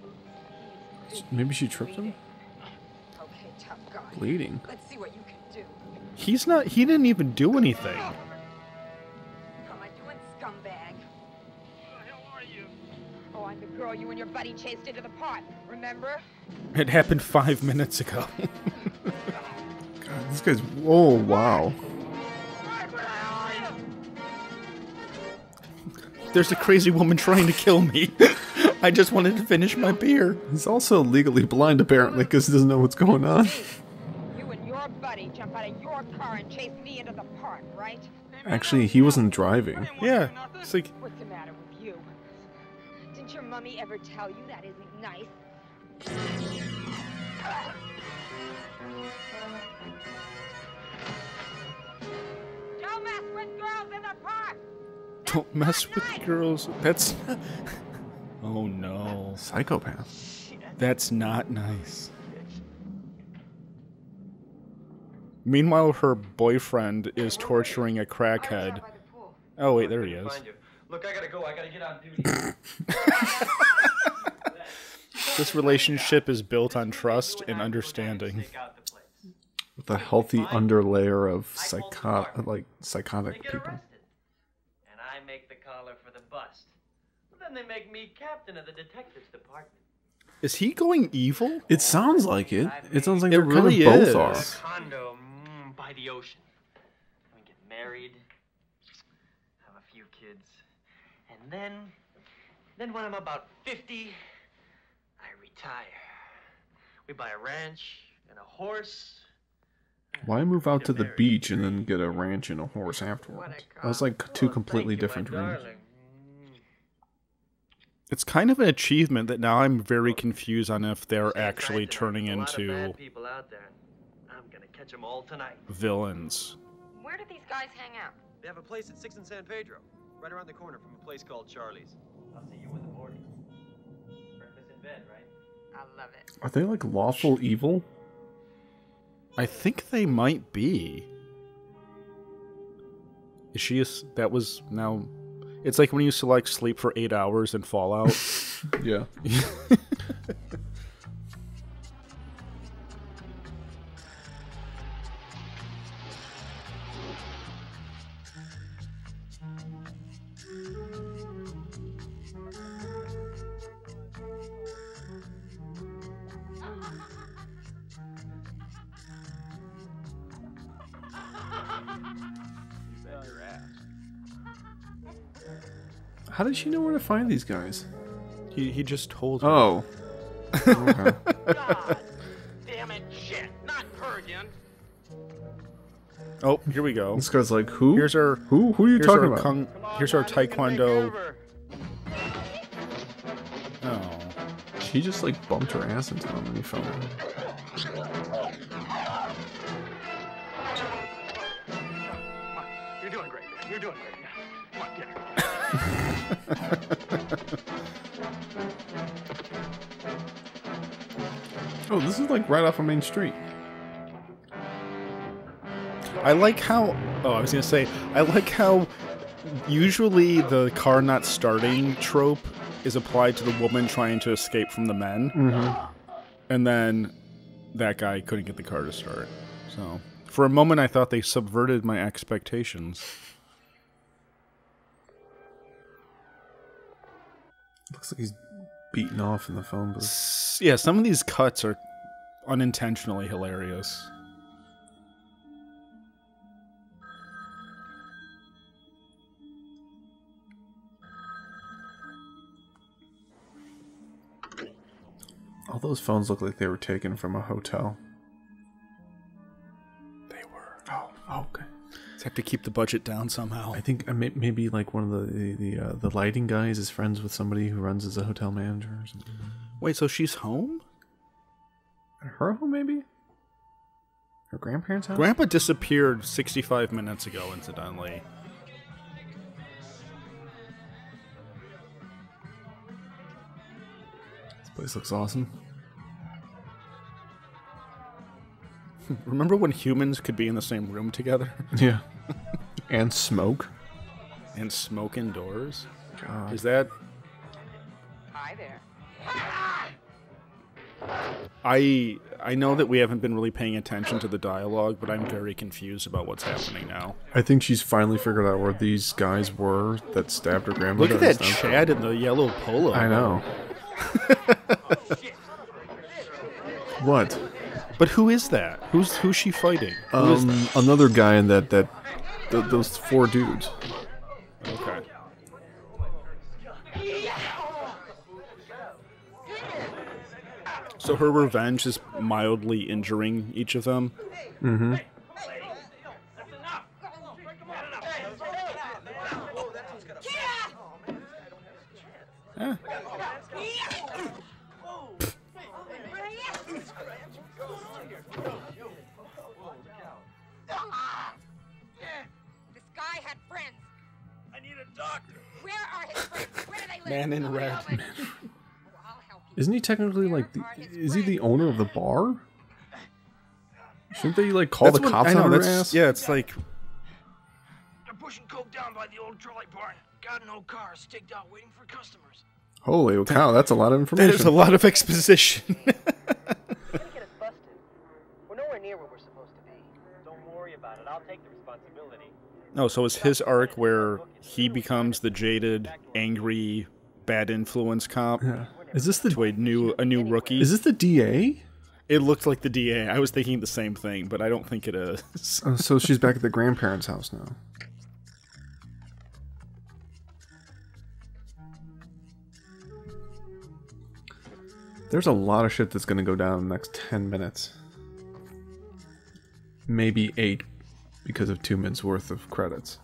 S2: Maybe she tripped him?
S11: Okay, tough guy.
S2: Bleeding.
S11: Let's see what you can do.
S1: He didn't even do anything.
S11: How am I doing, scumbag?
S15: Where the hell are you?
S11: Oh, I'm the girl you and your buddy chased into the park, remember?
S1: It happened 5 minutes ago.
S2: God, this guy's... Oh, wow.
S1: There's a crazy woman trying to kill me. I just wanted to finish my beer.
S2: He's also legally blind, apparently, because he doesn't know what's going on.
S11: You and your buddy jump out of your car and chase me into the park, right?
S2: Actually, he wasn't driving.
S1: Yeah. It's like...
S11: What's the matter with you? Didn't your mummy ever tell you that isn't nice? Don't mess with girls in the park!
S1: Don't mess with girls. That's... Oh, no.
S2: Psychopath.
S1: That's not nice. Meanwhile, her boyfriend is torturing a crackhead. Oh, wait, there he is.
S7: Look, I gotta go. I gotta get on duty.
S1: This relationship is built on trust and understanding.
S2: With a healthy underlayer of psychotic people.
S7: And I make the collar for the bust. Then they make me captain of the detectives department.
S1: Is he going evil?
S2: It sounds like it. It sounds like
S1: it
S2: they're
S1: really
S2: kind of
S1: is.
S2: both are.
S7: Condo by the ocean. We get married, have a few kids, and then when I'm about 50, I retire. We buy a ranch and a horse.
S2: Why move out to the beach and then get a ranch and a horse afterwards? That was like two completely different dreams.
S1: It's kind of an achievement that now I'm very confused on if they're actually turning into
S7: People out there. I'm gonna catch them all tonight.
S1: villains.
S9: Where do these guys hang out?
S10: They have a place at 6th and San Pedro, right around the corner from a place called Charlie's.
S7: I'll see you in the morning. Breakfast in bed, right?
S9: I love it.
S2: Are they like lawful evil?
S1: I think they might be. Is she? That was now. It's like when you select sleep for 8 hours in Fallout.
S2: Yeah. How did she know where to find these guys?
S1: He just told her.
S2: Oh. Okay.
S15: God damn it, shit. Not her again.
S1: Oh, here we go.
S2: This guy's like, who?
S1: Here's our
S2: Who are you talking about?
S1: Here's our Taekwondo. Oh.
S2: She just like bumped her ass into him when he fell down.
S15: You're doing great. You're doing great. Come on, get her.
S2: Oh, this is like right off of Main Street.
S1: I like how. Oh, I was gonna say. I like how usually the car not starting trope is applied to the woman trying to escape from the men, and then that guy couldn't get the car to start. So for a moment, I thought they subverted my expectations.
S2: Looks like he's beaten off in the phone booth.
S1: Yeah, some of these cuts are unintentionally hilarious.
S2: All those phones look like they were taken from a hotel.
S1: They were.
S2: Oh, okay.
S1: Just have to keep the budget down somehow.
S2: I think maybe like one of the lighting guys is friends with somebody who runs as a hotel manager or something.
S1: Wait, so she's home?
S2: At her home, maybe? Her grandparents' house?
S1: Grandpa disappeared 65 minutes ago, incidentally.
S2: This place looks awesome.
S1: Remember when humans could be in the same room together?
S2: Yeah. And smoke.
S1: And smoke indoors?
S2: God.
S1: Is that...
S9: Hi there.
S1: I know that we haven't been really paying attention to the dialogue, but I'm very confused about what's happening now.
S2: I think she's finally figured out where these guys were that stabbed her grandmother.
S1: Look at that Chad in the yellow polo.
S2: I know. What?
S1: But who is that? Who's she fighting? Who is that?
S2: Another guy in those four dudes.
S1: Okay. So her revenge is mildly injuring each of them?
S2: Mm-hmm.
S1: Eh.
S9: This guy had friends.
S15: I need
S17: a doctor.
S9: Where are his friends? Where do they live?
S1: Man in red.
S2: Isn't he technically like? Is he the owner of the bar? Shouldn't they like call the cops on her ass?
S1: Yeah, it's like.
S17: They're pushing coke down by the old trolley barn. Got no car, staked out waiting for customers.
S2: Holy cow, that's a lot of information.
S1: That is a lot of exposition.
S7: We're nowhere near where we're supposed to be. Don't worry about it. I'll take the responsibility.
S1: Oh, so it's his arc where he becomes the jaded, angry, bad influence cop.
S2: Yeah. Is this the
S1: to a new rookie?
S2: Is this the DA?
S1: It looked like the DA. I was thinking the same thing, but I don't think it is.
S2: Oh, so she's back at the grandparents' house now. There's a lot of shit that's going to go down in the next 10 minutes. Maybe 8 because of 2 minutes worth of credits.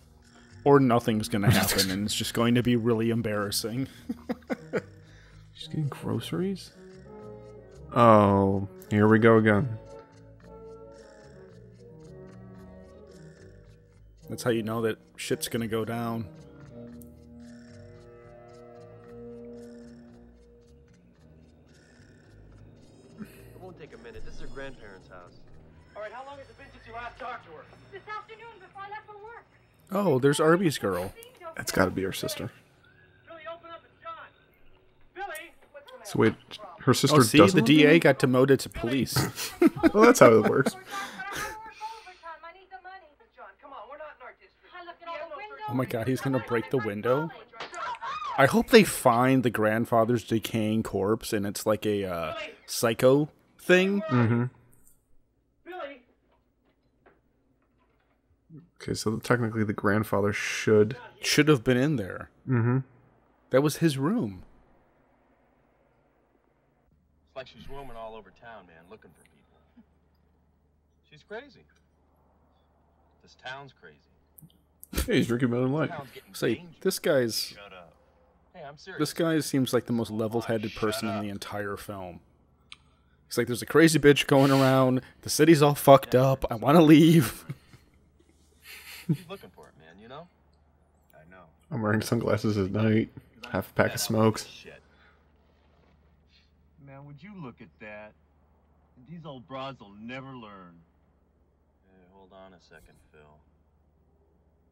S1: Or nothing's going to happen and it's just going to be really embarrassing.
S2: She's getting groceries? Oh, here we go again.
S1: That's how you know that shit's going to go down.
S10: It won't take a minute. This is her grandparents' house.
S15: All right, how long has it been since you last talked to her?
S9: This afternoon before I left for work.
S1: Oh, there's Arby's girl.
S2: That's got to be her sister.
S15: Billy, open up, it's John. Billy!
S2: So wait, her sister
S1: Oh, see,
S2: doesn't
S1: the
S2: live
S1: DA
S2: there?
S1: got demoted to police.
S2: Well, that's how it works.
S1: Oh my god, he's gonna break the window? I hope they find the grandfather's decaying corpse and it's like a psycho thing.
S2: Mm-hmm. Okay, so technically the grandfather should
S1: have been in there.
S2: Mm-hmm.
S1: That was his room.
S6: It's like she's roaming all over town, man, looking for people. She's crazy. This town's crazy.
S2: Hey, he's drinking Miller Lite.
S1: Say, this guy's...
S6: Shut up. Hey, I'm serious.
S1: This guy seems like the most level-headed person in the entire film. He's like, there's a crazy bitch going around, the city's all fucked up, I want to leave.
S6: She's looking for it, man, you know? I know.
S2: I'm wearing sunglasses at night. Half a pack of smokes.
S4: Shit. Man, would you look at that? These old broads will never learn.
S6: Hey, hold on a second, Phil.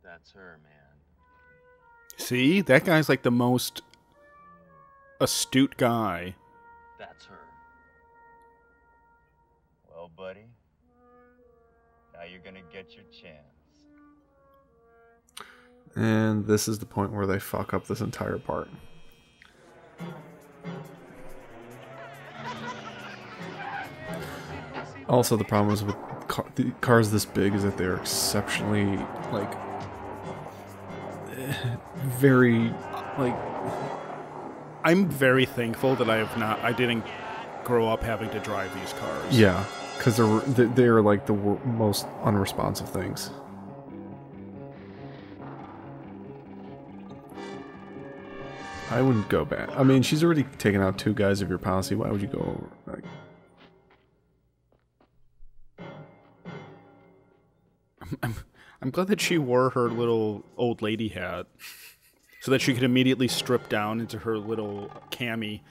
S6: That's her, man.
S1: See? That guy's like the most astute guy.
S6: That's her.
S4: Well, buddy, now you're gonna get your chance.
S2: And this is the point where they fuck up this entire part. Also, the problem is with the cars this big is that they're exceptionally, like, very, like...
S1: I'm very thankful that I didn't grow up having to drive these cars.
S2: Yeah, because they're like the most unresponsive things. I wouldn't go back. I mean, she's already taken out 2 guys of your posse. Why would you go over? Like...
S1: I'm glad that she wore her little old lady hat so that she could immediately strip down into her little cami.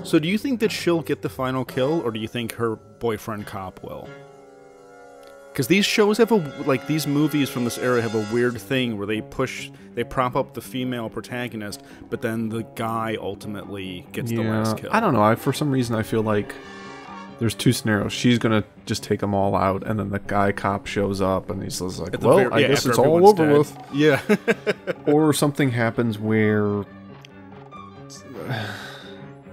S1: So do you think that she'll get the final kill, or do you think her boyfriend cop will? Because these shows have these movies from this era have a weird thing where they prop up the female protagonist, but then the guy ultimately gets the last kill.
S2: I don't know. For some reason, I feel like there's 2 scenarios. She's gonna just take them all out, and then the guy cop shows up, and he's just like, "Well, I guess it's all over
S1: dead.
S2: with."
S1: Yeah.
S2: Or something happens where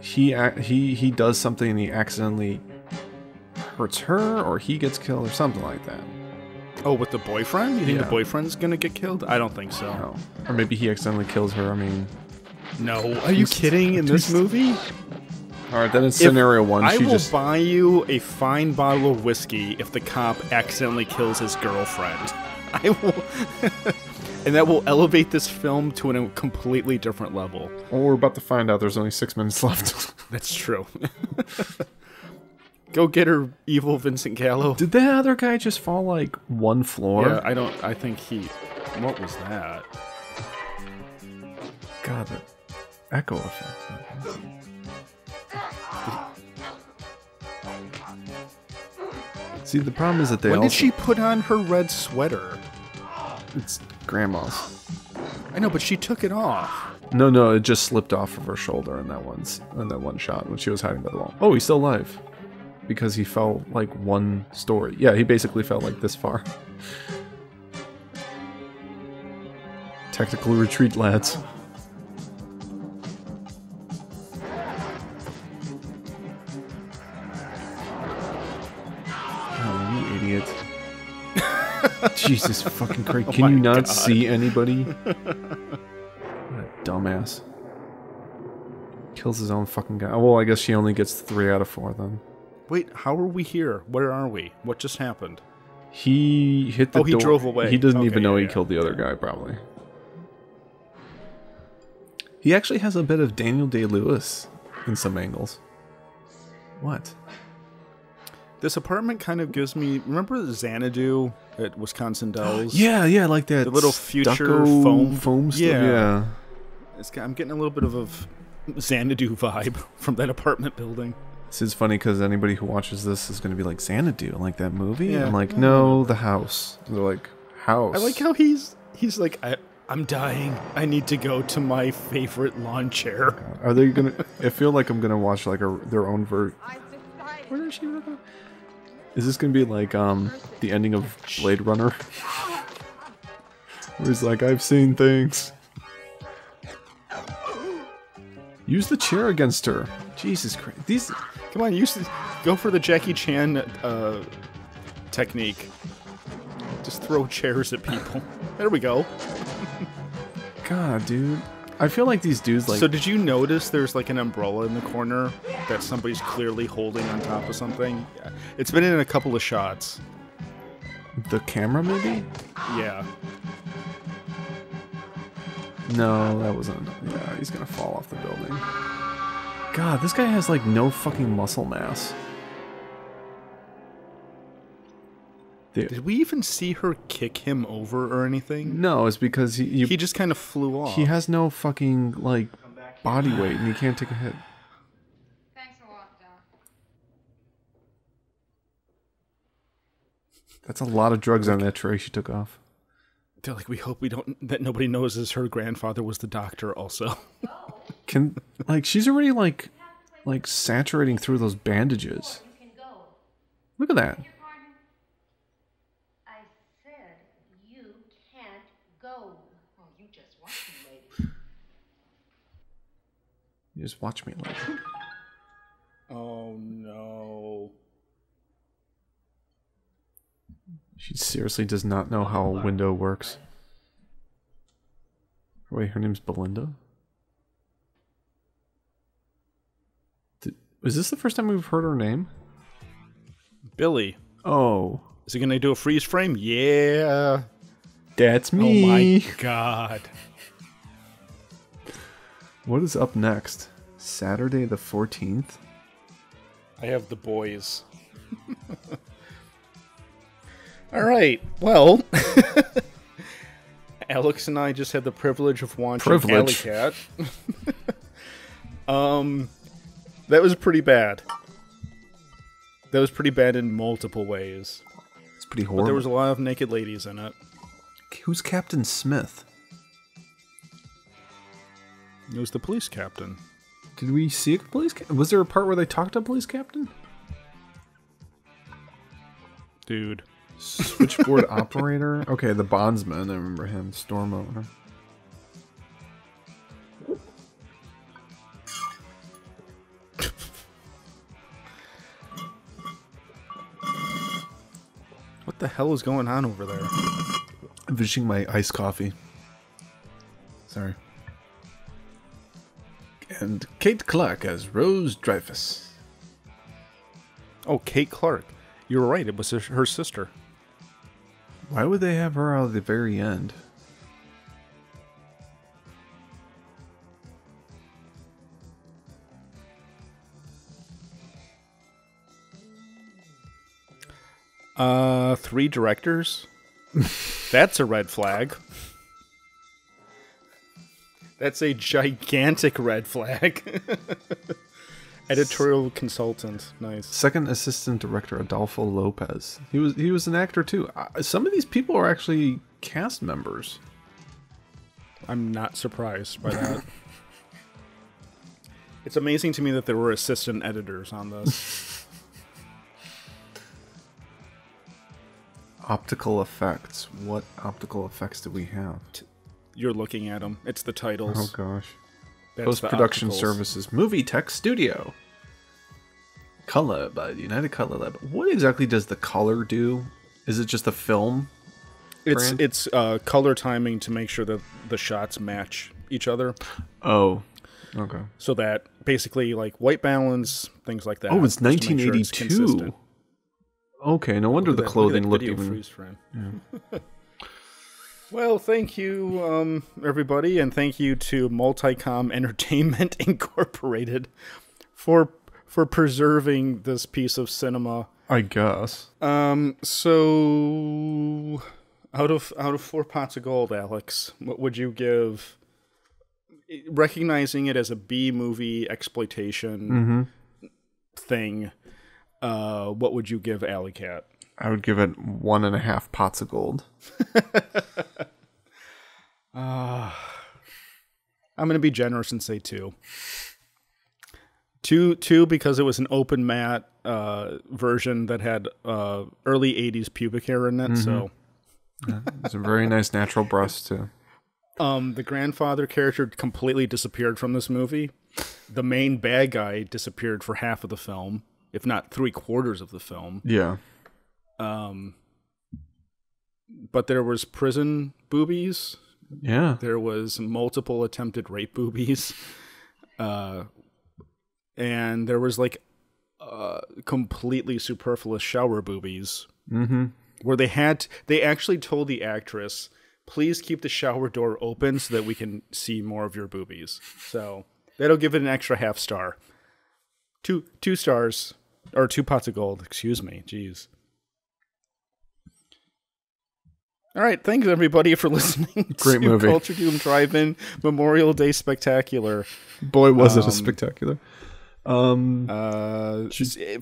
S2: he does something and he accidentally hurts her, or he gets killed, or something like that.
S1: Oh, with the boyfriend? You think the boyfriend's gonna get killed? I don't think so.
S2: No. Or maybe he accidentally kills her. I mean,
S1: no. Are you kidding? In this movie?
S2: All right, then it's scenario 1.
S1: I will buy you a fine bottle of whiskey if the cop accidentally kills his girlfriend. I will, and that will elevate this film to a completely different level.
S2: Well, we're about to find out. There's only 6 minutes left.
S1: That's true. Go get her, evil Vincent Gallo.
S2: Did that other guy just fall like one floor?
S1: Yeah, I think he... What was that?
S2: God, the echo effect. See, the problem is that
S1: When did she put on her red sweater?
S2: It's grandma's.
S1: I know, but she took it off.
S2: No, it just slipped off of her shoulder in that one shot when she was hiding by the wall. Oh, he's still alive. Because he fell like one story. Yeah, he basically fell like this far. Tactical retreat, lads. Oh, you idiot. Jesus fucking Christ. Can you not see anybody? What a dumbass. Kills his own fucking guy. Well, I guess she only gets 3 out of 4 then.
S1: Wait, how are we here? Where are we? What just happened?
S2: He hit the door.
S1: He drove away.
S2: He doesn't even know he killed the other guy, probably. He actually has a bit of Daniel Day-Lewis in some angles. What?
S1: This apartment kind of gives me... Remember Xanadu at Wisconsin Dells?
S2: Yeah, like that.
S1: The little future foam
S2: stuff. Yeah.
S1: I'm getting a little bit of a Xanadu vibe from that apartment building.
S2: This is funny because anybody who watches this is going to be like, Xanadu, like that movie?
S1: Yeah.
S2: I'm like, no, the house. They're like, house.
S1: I like how he's like, I'm dying. I need to go to my favorite lawn chair.
S2: Are they going to... I feel like I'm going to watch like their own version. Where is she? Is this going to be like the ending of Blade Runner? Where he's like, I've seen things. Use the chair against her. Jesus Christ.
S1: Come on, go for the Jackie Chan technique. Just throw chairs at people. There we go.
S2: God, dude. I feel like these dudes like...
S1: So did you notice there's like an umbrella in the corner that somebody's clearly holding on top of something? Yeah. It's been in a couple of shots.
S2: The camera, maybe?
S1: Yeah.
S2: No, that wasn't... Yeah, he's gonna fall off the building. God, this guy has like no fucking muscle mass.
S1: Did we even see her kick him over or anything?
S2: No, it's because he
S1: just kind of flew off.
S2: He has no fucking like body weight and he can't take a hit.
S3: Thanks a lot, Doc.
S2: That's a lot of drugs on that tray she took off.
S1: They're like, we hope that nobody knows as her grandfather was the doctor also.
S2: She's already like saturating through those bandages. Look at that.
S11: I said you can't go. Well, you just watch me, lady.
S2: You just watch me, lady.
S1: Oh no.
S2: She seriously does not know how a window works. Wait, her name's Belinda? Is this the first time we've heard her name?
S1: Billy.
S2: Oh.
S1: Is he going to do a freeze frame? Yeah.
S2: That's me.
S1: Oh my god.
S2: What is up next? Saturday the 14th?
S1: I have the boys. All right. Well, Alex and I just had the privilege of watching Alley Cat. That was pretty bad. That was pretty bad in multiple ways.
S2: It's pretty horrible.
S1: But there was a lot of naked ladies in it.
S2: Who's Captain Smith?
S1: It was the police captain.
S2: Did we see a police captain? Was there a part where they talked to a police captain?
S1: Dude.
S2: Switchboard operator? Okay, the bondsman. I remember him. Storm owner.
S1: What the hell is going on over there?
S2: I'm finishing my iced coffee. Sorry. And Kate Clark as Rose Dreyfuss.
S1: Oh, Kate Clark. You were right. It was her sister.
S2: Why would they have her out at the very end?
S1: 3 directors. That's a red flag. That's a gigantic red flag. Editorial consultant, nice.
S2: Second assistant director Adolfo Lopez. He was an actor too. Some of these people are actually cast members.
S1: I'm not surprised by that. It's amazing to me that there were assistant editors on this.
S2: Optical effects. What optical effects do we have?
S1: You're looking at them. It's the titles.
S2: Oh gosh.
S1: That's
S2: Post-production services. Movie Tech Studio. Color by the United Color Lab. What exactly does the color do? Is it just a film?
S1: It's color timing to make sure that the shots match each other.
S2: Oh, okay.
S1: So that basically, like, white balance, things like that.
S2: Oh, it's 1982. Okay, no wonder the clothing looked even.
S1: Freeze frame. Yeah. Well, thank you, everybody, and thank you to Multicom Entertainment Incorporated for preserving this piece of cinema.
S2: I guess.
S1: So out of 4 pots of gold, Alex, what would you give? Recognizing it as a B movie exploitation thing, what would you give Alley Cat?
S2: I would give it 1.5 pots of gold.
S1: I'm going to be generous and say 2. 2 because it was an open matte version that had early 80s pubic hair in it. So
S2: it's a very nice natural breast too.
S1: The grandfather character completely disappeared from this movie. The main bad guy disappeared for half of the film, if not 3/4 of the film.
S2: Yeah.
S1: But there was prison boobies.
S2: Yeah.
S1: There was multiple attempted rape boobies. And there was like completely superfluous shower boobies. Where they actually told the actress, please keep the shower door open so that we can see more of your boobies. So that'll give it an extra half star. 2 stars, or 2 pots of gold, excuse me. Jeez. All right, thanks everybody for listening
S2: Great
S1: to
S2: movie.
S1: Culture Doom Drive-In Memorial Day Spectacular.
S2: Boy, was it a spectacular.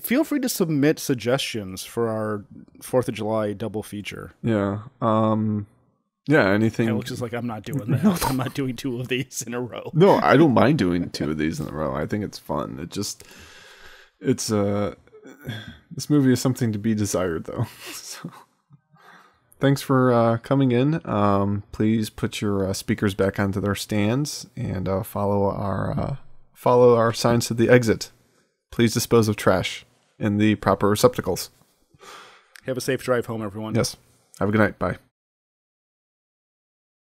S1: Feel free to submit suggestions for our 4th of July double feature.
S2: Yeah. Yeah, anything.
S1: Alex is like, I'm not doing that. I'm not doing 2 of these in a row.
S2: No, I don't mind doing 2 of these in a row. I think it's fun. This movie is something to be desired, though. So, thanks for coming in. Please put your speakers back onto their stands and follow our signs to the exit. Please dispose of trash in the proper receptacles.
S1: Have a safe drive home, everyone.
S2: Yes. Have a good night. Bye.